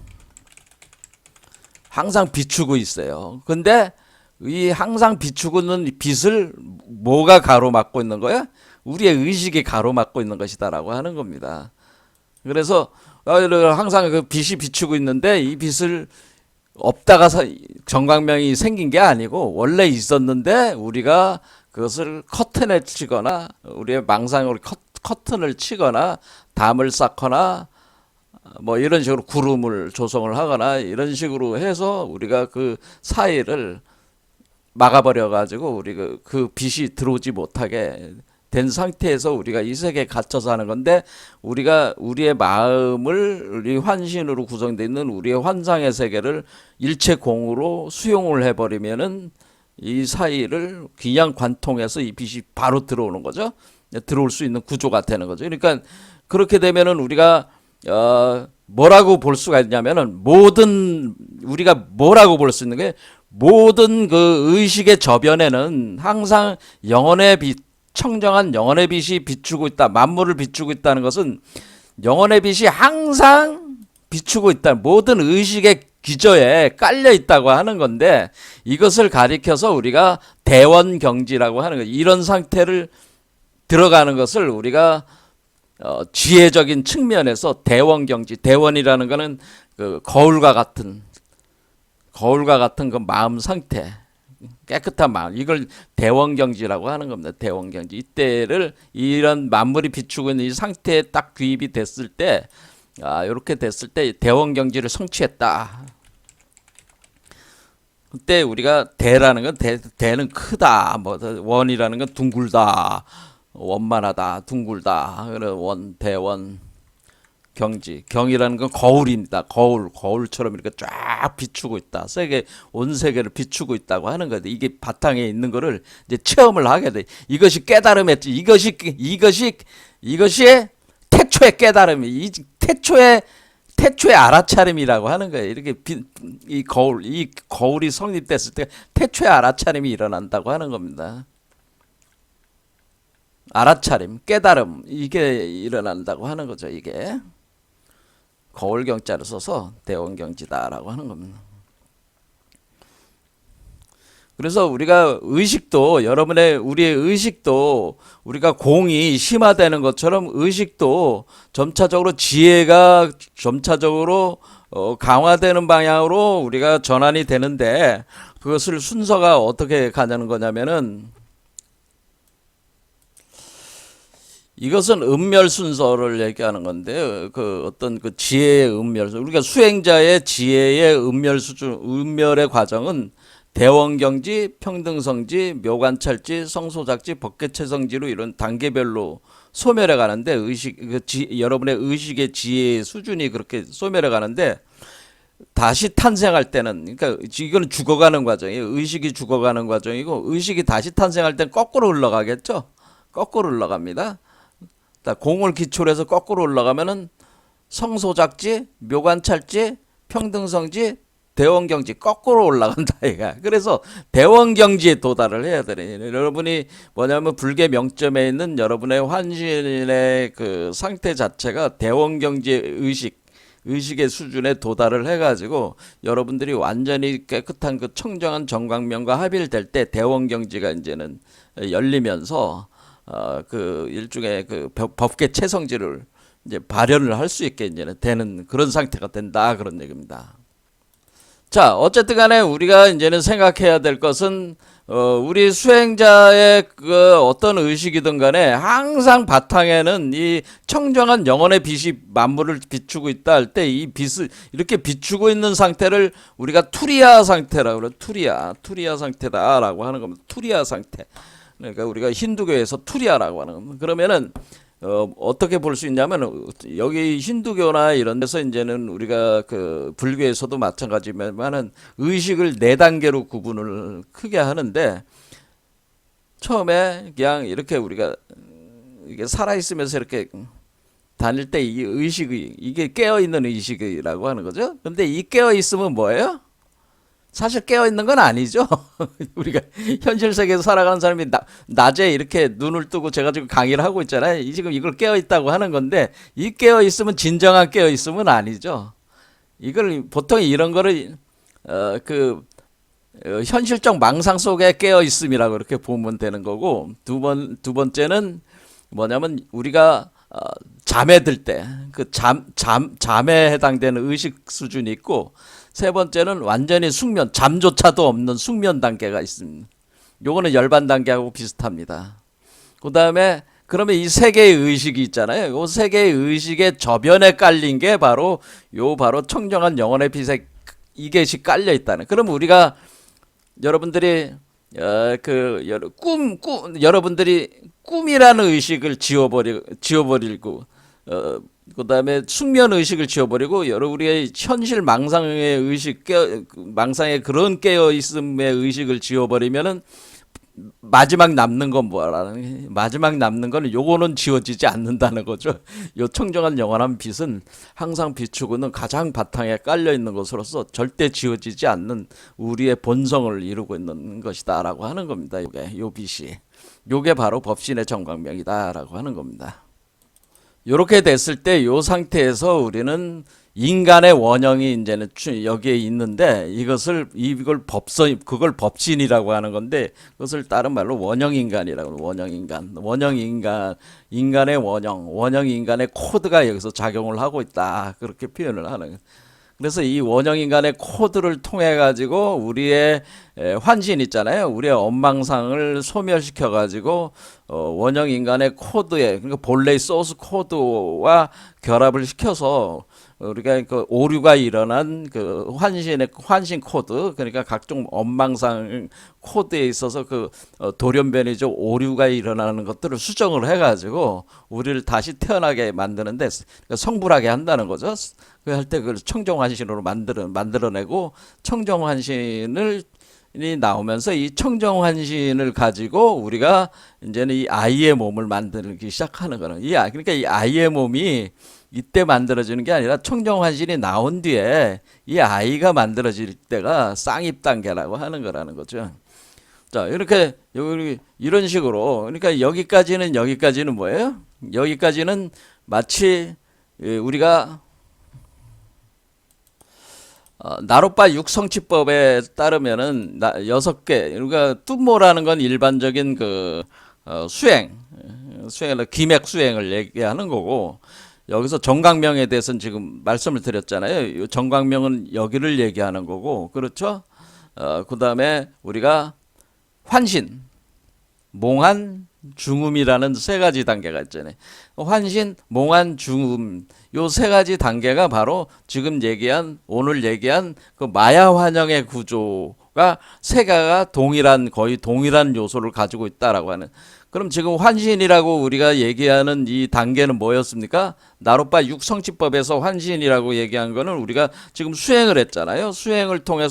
항상 비추고 있어요. 근데 이 항상 비추고 있는 빛을 뭐가 가로막고 있는 거야? 우리의 의식이 가로막고 있는 것이다라고 하는 겁니다. 그래서 항상 그 빛이 비추고 있는데, 이 빛을 없다가 정광명이 생긴 게 아니고 원래 있었는데, 우리가 그것을 커튼에 치거나 우리의 망상으로 커튼을 치거나 담을 쌓거나 뭐 이런 식으로 구름을 조성을 하거나 이런 식으로 해서 우리가 그 사이를 막아버려 가지고 우리 그 빛이 들어오지 못하게 된 상태에서 우리가 이 세계에 갇혀서 하는 건데, 우리가 우리의 마음을 우리 환신으로 구성되어 있는 우리의 환상의 세계를 일체 공으로 수용을 해버리면은 이 사이를 그냥 관통해서 이 빛이 바로 들어오는 거죠. 들어올 수 있는 구조가 되는 거죠. 그러니까 그렇게 되면은 우리가 뭐라고 볼 수가 있냐면은, 모든 우리가 뭐라고 볼 수 있는 게, 모든 그 의식의 저변에는 항상 영혼의 빛, 청정한 영혼의 빛이 비추고 있다. 만물을 비추고 있다는 것은 영혼의 빛이 항상 비추고 있다. 모든 의식의 기저에 깔려 있다고 하는 건데, 이것을 가리켜서 우리가 대원경지라고 하는 거예요. 이런 상태를 들어가는 것을 우리가 지혜적인 측면에서 대원경지, 대원이라는 것은 그 거울과 같은 그 마음 상태, 깨끗한 마음, 이걸 대원경지라고 하는 겁니다. 대원경지. 이때를 이런 만물이 비추고 있는 이 상태에 딱 귀입이 됐을 때, 이렇게 됐을 때 대원경지를 성취했다. 그때 우리가 대라는 건 대는 크다, 뭐 원이라는 건 둥글다, 원만하다, 둥글다. 그래서 원, 대원, 경지. 경이라는 건 거울입니다. 거울처럼 이렇게 쫙 비추고 있다. 온 세계를 비추고 있다고 하는 거예요. 이게 바탕에 있는 거를 이제 체험을 하게 돼. 이것이 깨달음했지. 이것이 태초의 깨달음이, 이 태초의 알아차림이라고 하는 거예요. 이렇게 이 거울이 성립됐을 때 태초의 알아차림이 일어난다고 하는 겁니다. 알아차림, 깨달음, 이게 일어난다고 하는 거죠. 이게 거울경자를 써서 대원경지다라고 하는 겁니다. 그래서 우리가 의식도, 우리의 의식도, 우리가 공이 심화되는 것처럼 의식도 점차적으로 지혜가 점차적으로 강화되는 방향으로 우리가 전환이 되는데, 그것을 순서가 어떻게 가냐는 거냐면은, 이것은 음멸 순서를 얘기하는 건데, 그 어떤 그 지혜의 음멸, 우리가 수행자의 지혜의 음멸 수준, 음멸의 과정은 대원경지, 평등성지, 묘관찰지, 성소작지, 법계채성지로 이런 단계별로 소멸해 가는데, 여러분의 의식의 지혜의 수준이 그렇게 소멸해 가는데, 다시 탄생할 때는, 그러니까 이거는 죽어가는 과정이에요. 의식이 죽어가는 과정이고, 의식이 다시 탄생할 때는 거꾸로 흘러가겠죠. 거꾸로 흘러갑니다. 공을 기초로 해서 거꾸로 올라가면은 성소작지, 묘관찰지, 평등성지, 대원경지 거꾸로 올라간다 이가. 그래서 대원경지에 도달을 해야 되는, 여러분이 뭐냐면 불계 명점에 있는 여러분의 환신의 그 상태 자체가 대원경지의 의식의 수준에 도달을 해가지고 여러분들이 완전히 깨끗한 그 청정한 정광명과 합일될 때 대원경지가 이제는 열리면서 그 일종의 그 법계 체성지를 이제 발현을 할 수 있게 이제는 되는 그런 상태가 된다, 그런 얘기입니다. 자, 어쨌든 간에 우리가 이제는 생각해야 될 것은, 우리 수행자의 그 어떤 의식이든 간에 항상 바탕에는 이 청정한 영혼의 빛이 만물을 비추고 있다 할 때, 이 빛을 이렇게 비추고 있는 상태를 우리가 투리아 상태라고 그래요. 투리아 상태다라고 하는 겁니다. 투리아 상태. 그러니까 우리가 힌두교에서 투리아라고 하는 겁니다. 그러면은 어떻게 볼 수 있냐면, 여기 힌두교나 이런 데서 이제는 우리가 그 불교에서도 마찬가지지만은 의식을 네 단계로 구분을 크게 하는데, 처음에 그냥 이렇게 우리가 이게 살아 있으면서 이렇게 다닐 때 이 의식이, 이게 깨어 있는 의식이라고 하는 거죠. 근데 이 깨어 있으면 뭐예요? 사실 깨어있는 건 아니죠. 우리가 현실 세계에서 살아가는 사람이 낮에 이렇게 눈을 뜨고 제가 지금 강의를 하고 있잖아요. 지금 이걸 깨어있다고 하는 건데, 이 깨어있으면 진정한 깨어있으면 아니죠. 이걸 보통 이런 거를 현실적 망상 속에 깨어있음이라고 이렇게 보면 되는 거고, 두 번째는 뭐냐면 우리가 잠에 들 때 그 잠에 해당되는 의식 수준이 있고, 세 번째는 완전히 숙면, 잠조차도 없는 숙면 단계가 있습니다. 요거는 열반 단계하고 비슷합니다. 그 다음에 그러면 이 세 개의 의식이 있잖아요. 요 세 개의 의식의 저변에 깔린 게 바로 청정한 영혼의 빛에 이것이 깔려 있다는. 그럼 우리가 여러분들이 여러분들이 꿈이라는 의식을 지워버리고, 그다음에 숙면 의식을 지워버리고, 우리의 현실 망상의 망상의 그런 깨어 있음의 의식을 지워버리면은 마지막 남는 건 뭐라는 마지막 남는 거는 요거는 지워지지 않는다는 거죠. 요 청정한 영원한 빛은 항상 비추고는 가장 바탕에 깔려 있는 것으로서 절대 지워지지 않는 우리의 본성을 이루고 있는 것이다라고 하는 겁니다. 요 빛이 요게 바로 법신의 정광명이다라고 하는 겁니다. 요렇게 됐을 때 요 상태에서 우리는 인간의 원형이 이제는 여기에 있는데 그걸 법신이라고 하는 건데 그것을 다른 말로 원형인간이라고 인간의 원형 인간의 코드가 여기서 작용을 하고 있다 그렇게 표현을 하는 거예요. 그래서 이 원형 인간의 코드를 통해 가지고 우리의 환신 있잖아요. 우리의 원망상을 소멸시켜 가지고 원형 인간의 코드에 그러니까 본래의 소스 코드와 결합을 시켜서 우리가 그 오류가 일어난 그 환신 코드 그러니까 각종 원망상 코드에 있어서 돌연변이죠 오류가 일어나는 것들을 수정을 해가지고 우리를 다시 태어나게 만드는데 그러니까 성불하게 한다는 거죠. 그 할 때 그걸 청정환신으로 만들어내고 청정환신을 이 나오면서 이 청정환신을 가지고 우리가 이제는 이 아이의 몸을 만들기 시작하는 거는 그러니까 이 아이의 몸이 이때 만들어지는 게 아니라 청정환신이 나온 뒤에 이 아이가 만들어질 때가 쌍입 단계라고 하는 거라는 거죠. 자, 이렇게 이런 식으로 그러니까 여기까지는 뭐예요? 여기까지는 마치 우리가 나로바 육성치법에 따르면은 6개 그러니까 뚜모라는 건 일반적인 수행을 기맥 수행을 얘기하는 거고 여기서 정광명에 대해서는 지금 말씀을 드렸잖아요. 정광명은 여기를 얘기하는 거고 그렇죠? 그다음에 우리가 환신, 몽한, 중음이라는 세 가지 단계가 있잖아요. 환신, 몽한, 중음 요 세 가지 단계가 바로 지금 오늘 얘기한 그 마야 환영의 구조가 세 개가 거의 동일한 요소를 가지고 있다라고 하는. 그럼 지금 환신이라고 우리가 얘기하는 이 단계는 뭐였습니까? 나로바 육성치법에서 환신이라고 얘기한 거는 우리가 지금 수행을 했잖아요. 수행을 통해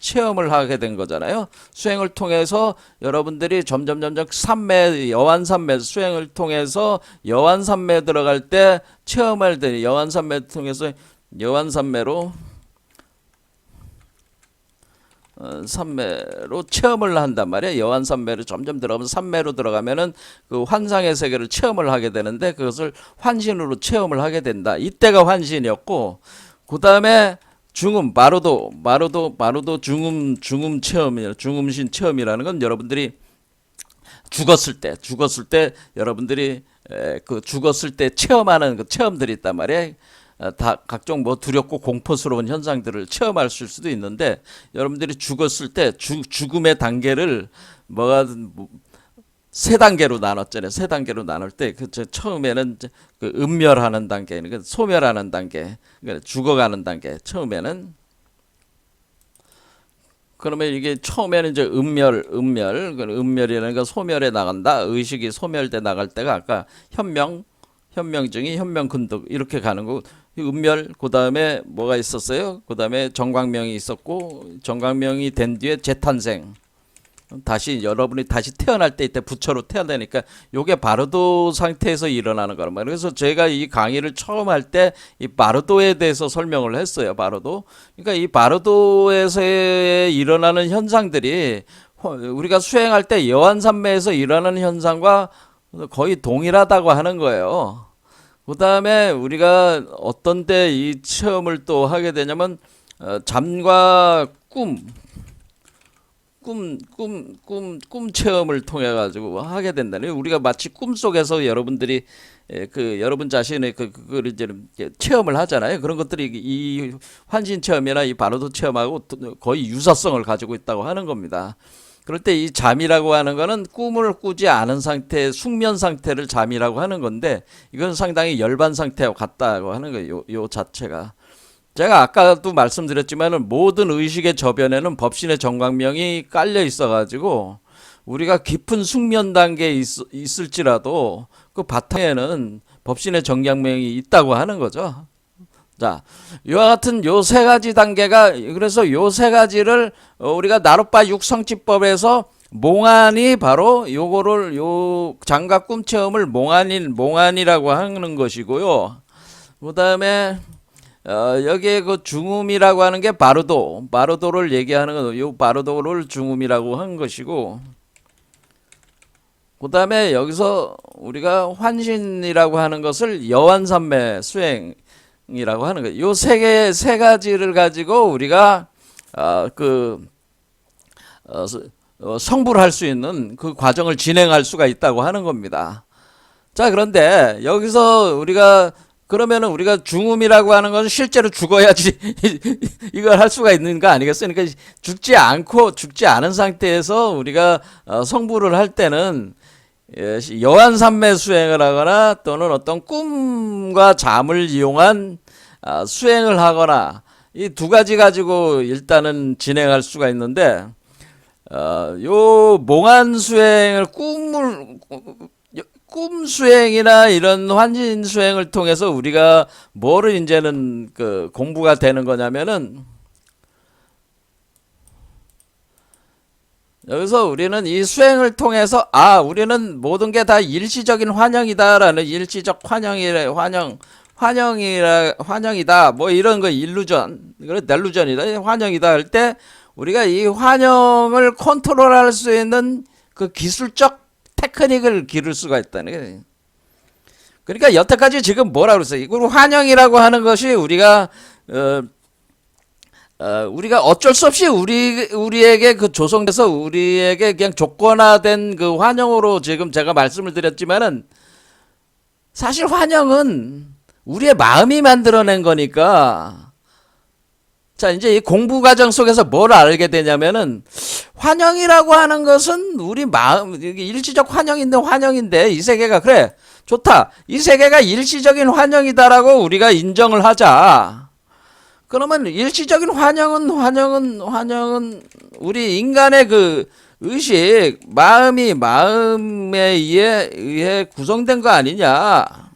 체험을 하게 된 거잖아요. 수행을 통해서 여러분들이 점점 여완산매 수행을 통해서 여완산매 들어갈 때 체험할 때 여완산매 통해서 여완산매로 산매로 체험을 한단 말이에요. 여완산매로 점점 들어가면 산매로 들어가면은 그 환상의 세계를 체험을 하게 되는데 그것을 환신으로 체험을 하게 된다. 이때가 환신이었고 그 다음에 중음 마루도 중음 체험이에요. 중음신 체험이라는 건 여러분들이 죽었을 때 여러분들이 죽었을 때 체험하는 그 체험들이 있단 말이에요. 다 각종 두렵고 공포스러운 현상들을 체험할 수도 있는데 여러분들이 죽었을 때 죽음의 단계를 세 단계로 나눴잖아요. 세 단계로 나눌 때 처음에는 음멸하는 단계, 소멸하는 단계, 죽어가는 단계. 처음에는 그러면 이게 처음에는 이제 음멸이라는 건 소멸에 나간다. 의식이 소멸돼 나갈 때가 아까 현명증이 현명근덕 이렇게 가는 거고 음멸 그 다음에 뭐가 있었어요? 그 다음에 정광명이 있었고 정광명이 된 뒤에 재탄생. 여러분이 다시 태어날 때 이때 부처로 태어나니까 요게 바르도 상태에서 일어나는 거란 말이에요. 그래서 제가 이 강의를 처음 할 때 이 바르도에 대해서 설명을 했어요. 바르도. 그러니까 이 바르도에서 일어나는 현상들이 우리가 수행할 때 여한산매에서 일어나는 현상과 거의 동일하다고 하는 거예요. 그 다음에 우리가 어떤 때 이 체험을 또 하게 되냐면 잠과 꿈 체험을 통해 가지고 하게 된다는 우리가 마치 꿈 속에서 여러분들이 여러분 자신의 그걸 이제 체험을 하잖아요. 그런 것들이 이 환신 체험이나 이 바로도 체험하고 거의 유사성을 가지고 있다고 하는 겁니다. 그럴 때 이 잠이라고 하는 거는 꿈을 꾸지 않은 상태, 숙면 상태를 잠이라고 하는 건데 이건 상당히 열반 상태와 같다고 하는 거예요. 요 자체가. 제가 아까도 말씀드렸지만은 모든 의식의 저변에는 법신의 정광명이 깔려 있어가지고 우리가 깊은 숙면 단계에 있을지라도 그 바탕에는 법신의 정광명이 있다고 하는 거죠. 자, 이와 같은 요 세 가지 단계가, 그래서 요 세 가지를 우리가 나룻바 육성치법에서 몽안이 바로 요거를, 요 장각 꿈 체험을 몽안이라고 하는 것이고요. 그 다음에 여기에 그 중음이라고 하는 게 바르도를 얘기하는 거, 요 바르도를 중음이라고 한 것이고, 그 다음에 여기서 우리가 환신이라고 하는 것을 여완삼매 수행이라고 하는 거예요. 요 세 가지를 가지고 우리가 성불할 수 있는 그 과정을 진행할 수가 있다고 하는 겁니다. 자, 그런데 여기서 그러면은 우리가 중음이라고 하는 것은 실제로 죽어야지 이걸 할 수가 있는 거 아니겠어요? 그러니까 죽지 않은 상태에서 우리가 성불을 할 때는 여한삼매 수행을 하거나 또는 어떤 꿈과 잠을 이용한 수행을 하거나 이 두 가지 가지고 일단은 진행할 수가 있는데, 요 몽환 수행을 꿈 수행이나 이런 환신 수행을 통해서 우리가 뭐를 이제는 그 공부가 되는 거냐면은, 여기서 우리는 이 수행을 통해서 우리는 모든 게 다 일시적인 환영이다라는, 일시적 환영이다 뭐 이런 거, 넬루전이다, 환영이다 할 때 우리가 이 환영을 컨트롤할 수 있는 그 기술적 테크닉을 기를 수가 있다는 거예요. 그러니까 여태까지 지금 뭐라 그랬어요? 이걸 환영이라고 하는 것이 우리가 어쩔 수 없이 우리에게 그 조성돼서 우리에게 그냥 조건화된 그 환영으로 지금 제가 말씀을 드렸지만은, 사실 환영은 우리의 마음이 만들어낸 거니까. 자, 이제 이 공부 과정 속에서 뭘 알게 되냐면은, 환영이라고 하는 것은 우리 마음, 일시적 환영인데 이 세계가, 그래, 좋다, 이 세계가 일시적인 환영이다라고 우리가 인정을 하자. 그러면 일시적인 환영은 우리 인간의 그 의식, 마음에 의해 구성된 거 아니냐.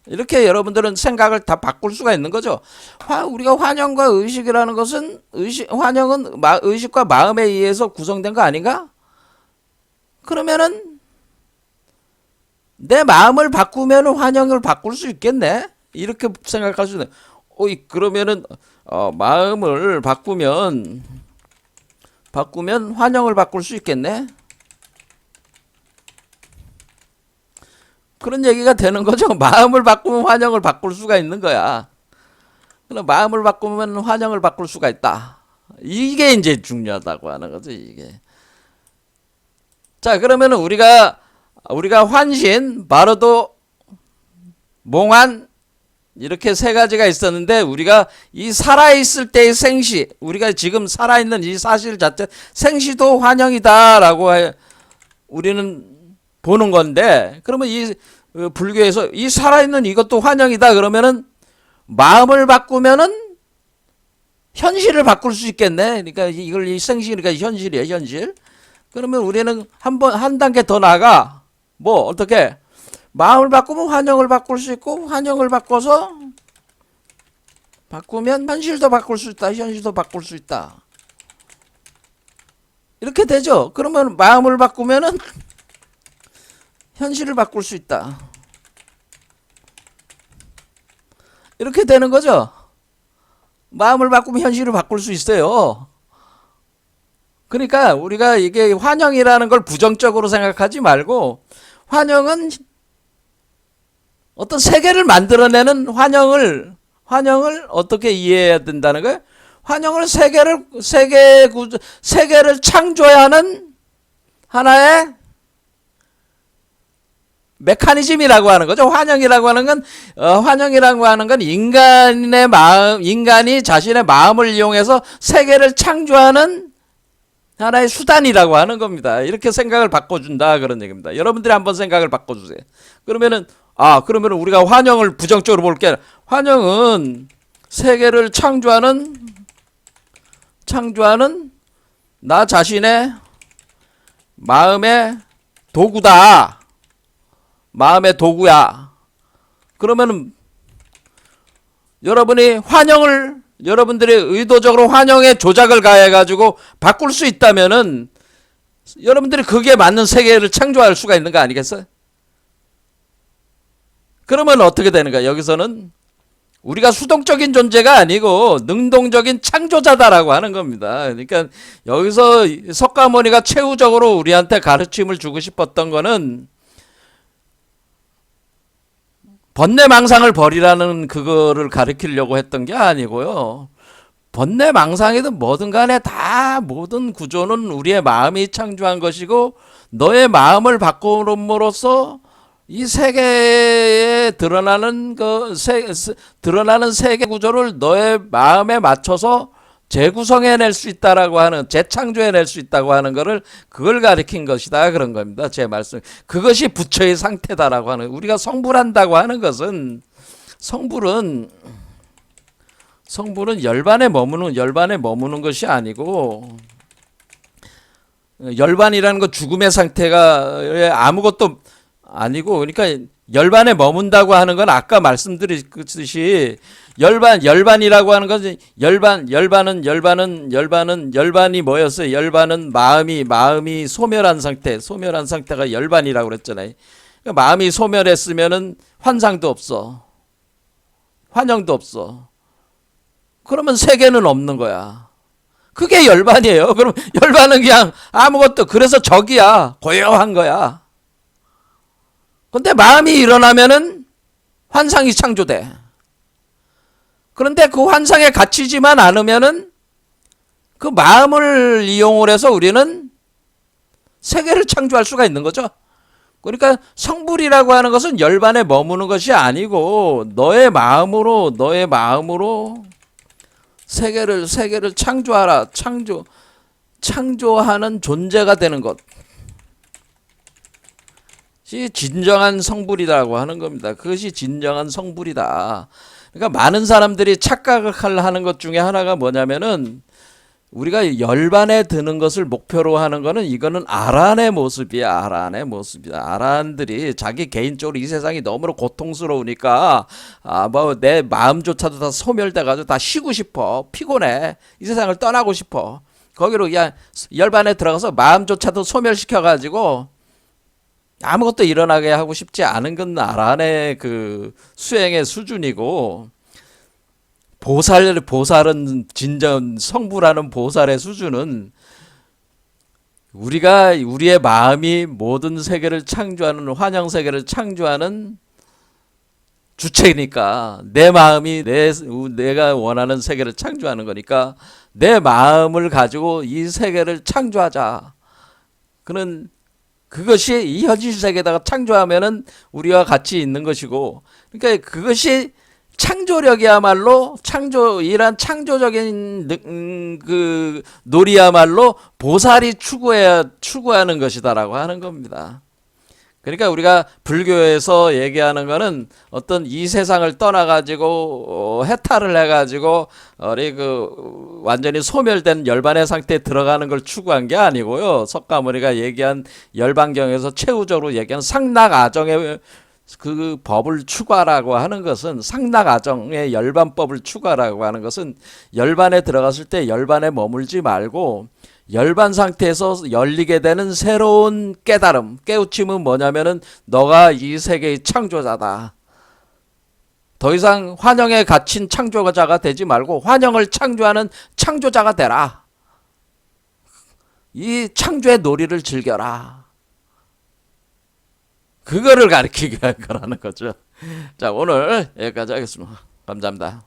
이렇게 여러분들은 생각을 다 바꿀 수가 있는 거죠. 우리가 환영과 의식이라는 것은, 환영은 의식과 마음에 의해서 구성된 거 아닌가? 그러면은 내 마음을 바꾸면 환영을 바꿀 수 있겠네? 이렇게 생각할 수 있네. 그러면은 마음을 바꾸면 환영을 바꿀 수 있겠네? 그런 얘기가 되는 거죠. 마음을 바꾸면 환영을 바꿀 수가 있는 거야. 그럼 마음을 바꾸면 환영을 바꿀 수가 있다. 이게 이제 중요하다고 하는 거죠, 이게. 자, 그러면 우리가 환신, 바르도, 몽환, 이렇게 세 가지가 있었는데, 우리가 이 살아있을 때의 생시, 우리가 지금 살아있는 이 사실 자체, 생시도 환영이다라고 우리는 보는 건데, 그러면 이 불교에서 이 살아있는 이것도 환영이다 그러면은 마음을 바꾸면은 현실을 바꿀 수 있겠네. 그러니까 이걸 이 생시니까 현실이에요, 현실. 그러면 우리는 한 단계 더 나가. 뭐 어떻게? 마음을 바꾸면 환영을 바꿀 수 있고, 환영을 바꾸면 현실도 바꿀 수 있다, 현실도 바꿀 수 있다. 이렇게 되죠. 그러면 마음을 바꾸면은 현실을 바꿀 수 있다. 이렇게 되는 거죠. 마음을 바꾸면 현실을 바꿀 수 있어요. 그러니까 우리가 이게 환영이라는 걸 부정적으로 생각하지 말고, 환영은 어떤 세계를 만들어내는 환영을 어떻게 이해해야 된다는 거예요? 환영을 세계를 창조하는 하나의 메커니즘이라고 하는 거죠. 환영이라고 하는 건 인간이 자신의 마음을 이용해서 세계를 창조하는 하나의 수단이라고 하는 겁니다. 이렇게 생각을 바꿔준다 그런 얘기입니다. 여러분들이 한번 생각을 바꿔주세요. 그러면 우리가 환영을 부정적으로 볼 게 아니라, 환영은 세계를 창조하는 나 자신의 마음의 도구다. 마음의 도구야. 그러면은 여러분들이 의도적으로 환영에 조작을 가해가지고 바꿀 수 있다면은 여러분들이 그게 맞는 세계를 창조할 수가 있는 거 아니겠어요? 그러면 어떻게 되는 거야? 여기서는 우리가 수동적인 존재가 아니고 능동적인 창조자다라고 하는 겁니다. 그러니까 여기서 석가모니가 최후적으로 우리한테 가르침을 주고 싶었던 거는 번뇌망상을 버리라는 그거를 가르치려고 했던 게 아니고요. 번뇌망상이든 뭐든 간에 다 모든 구조는 우리의 마음이 창조한 것이고 너의 마음을 바꿈으로써 이 세계에 드러나는 드러나는 세계 구조를 너의 마음에 맞춰서 재구성해낼 수 있다라고 하는, 재창조해낼 수 있다고 하는 거를 그걸 가리킨 것이다 그런 겁니다. 제 말씀. 그것이 부처의 상태다라고 하는. 우리가 성불한다고 하는 것은 성불은 열반에 머무는 것이 아니고 열반이라는 건 죽음의 상태가 아무것도 아니고 그러니까 열반에 머문다고 하는 건 아까 말씀드렸듯이 열반이라고 하는 것은 열반이 뭐였어요? 열반은 마음이 소멸한 상태가 열반이라고 그랬잖아요. 그러니까 마음이 소멸했으면은 환상도 없어. 환영도 없어. 그러면 세계는 없는 거야. 그게 열반이에요. 그럼 열반은 그냥 아무것도, 그래서 적이야. 고요한 거야. 근데 마음이 일어나면은 환상이 창조돼. 그런데 그 환상에 갇히지만 않으면은 그 마음을 이용을 해서 우리는 세계를 창조할 수가 있는 거죠. 그러니까 성불이라고 하는 것은 열반에 머무는 것이 아니고 너의 마음으로 세계를 창조하라. 창조하는 존재가 되는 것. 이 진정한 성불이라고 하는 겁니다. 그것이 진정한 성불이다. 그러니까 많은 사람들이 착각을 하는 것 중에 하나가 뭐냐면은 우리가 열반에 드는 것을 목표로 하는 거는 이거는 아란의 모습이야. 아란들이 자기 개인적으로 이 세상이 너무나 고통스러우니까 뭐 내 마음조차도 다 소멸돼 가지고 다 쉬고 싶어. 피곤해. 이 세상을 떠나고 싶어. 거기로 그냥 열반에 들어가서 마음조차도 소멸시켜 가지고 아무것도 일어나게 하고 싶지 않은 건 아란의 그 수행의 수준이고, 보살은 진정 성불하는 보살의 수준은 우리의 마음이 모든 세계를 창조하는, 환영 세계를 창조하는 주체니까, 내 마음이 내가 원하는 세계를 창조하는 거니까 내 마음을 가지고 이 세계를 창조하자. 그것이 이 현실 세계에다가 창조하면은 우리와 같이 있는 것이고, 그러니까 그것이 창조력이야말로 이란 창조적인 그 놀이야말로 보살이 추구하는 것이다라고 하는 겁니다. 그러니까 우리가 불교에서 얘기하는 거는 어떤 이 세상을 떠나가지고 해탈을 해가지고 우리 완전히 소멸된 열반의 상태에 들어가는 걸 추구한 게 아니고요. 석가모니가 얘기한 열반경에서 최후적으로 얘기한 상락아정의 그 법을 추구하라고 하는 것은, 상락아정의 열반법을 추구하라고 하는 것은 열반에 들어갔을 때 열반에 머물지 말고 열반 상태에서 열리게 되는 새로운 깨우침은 뭐냐면은 너가 이 세계의 창조자다. 더 이상 환영에 갇힌 창조자가 되지 말고 환영을 창조하는 창조자가 되라. 이 창조의 놀이를 즐겨라. 그거를 가르치기 위한 거라는 거죠. 자, 오늘 여기까지 하겠습니다. 감사합니다.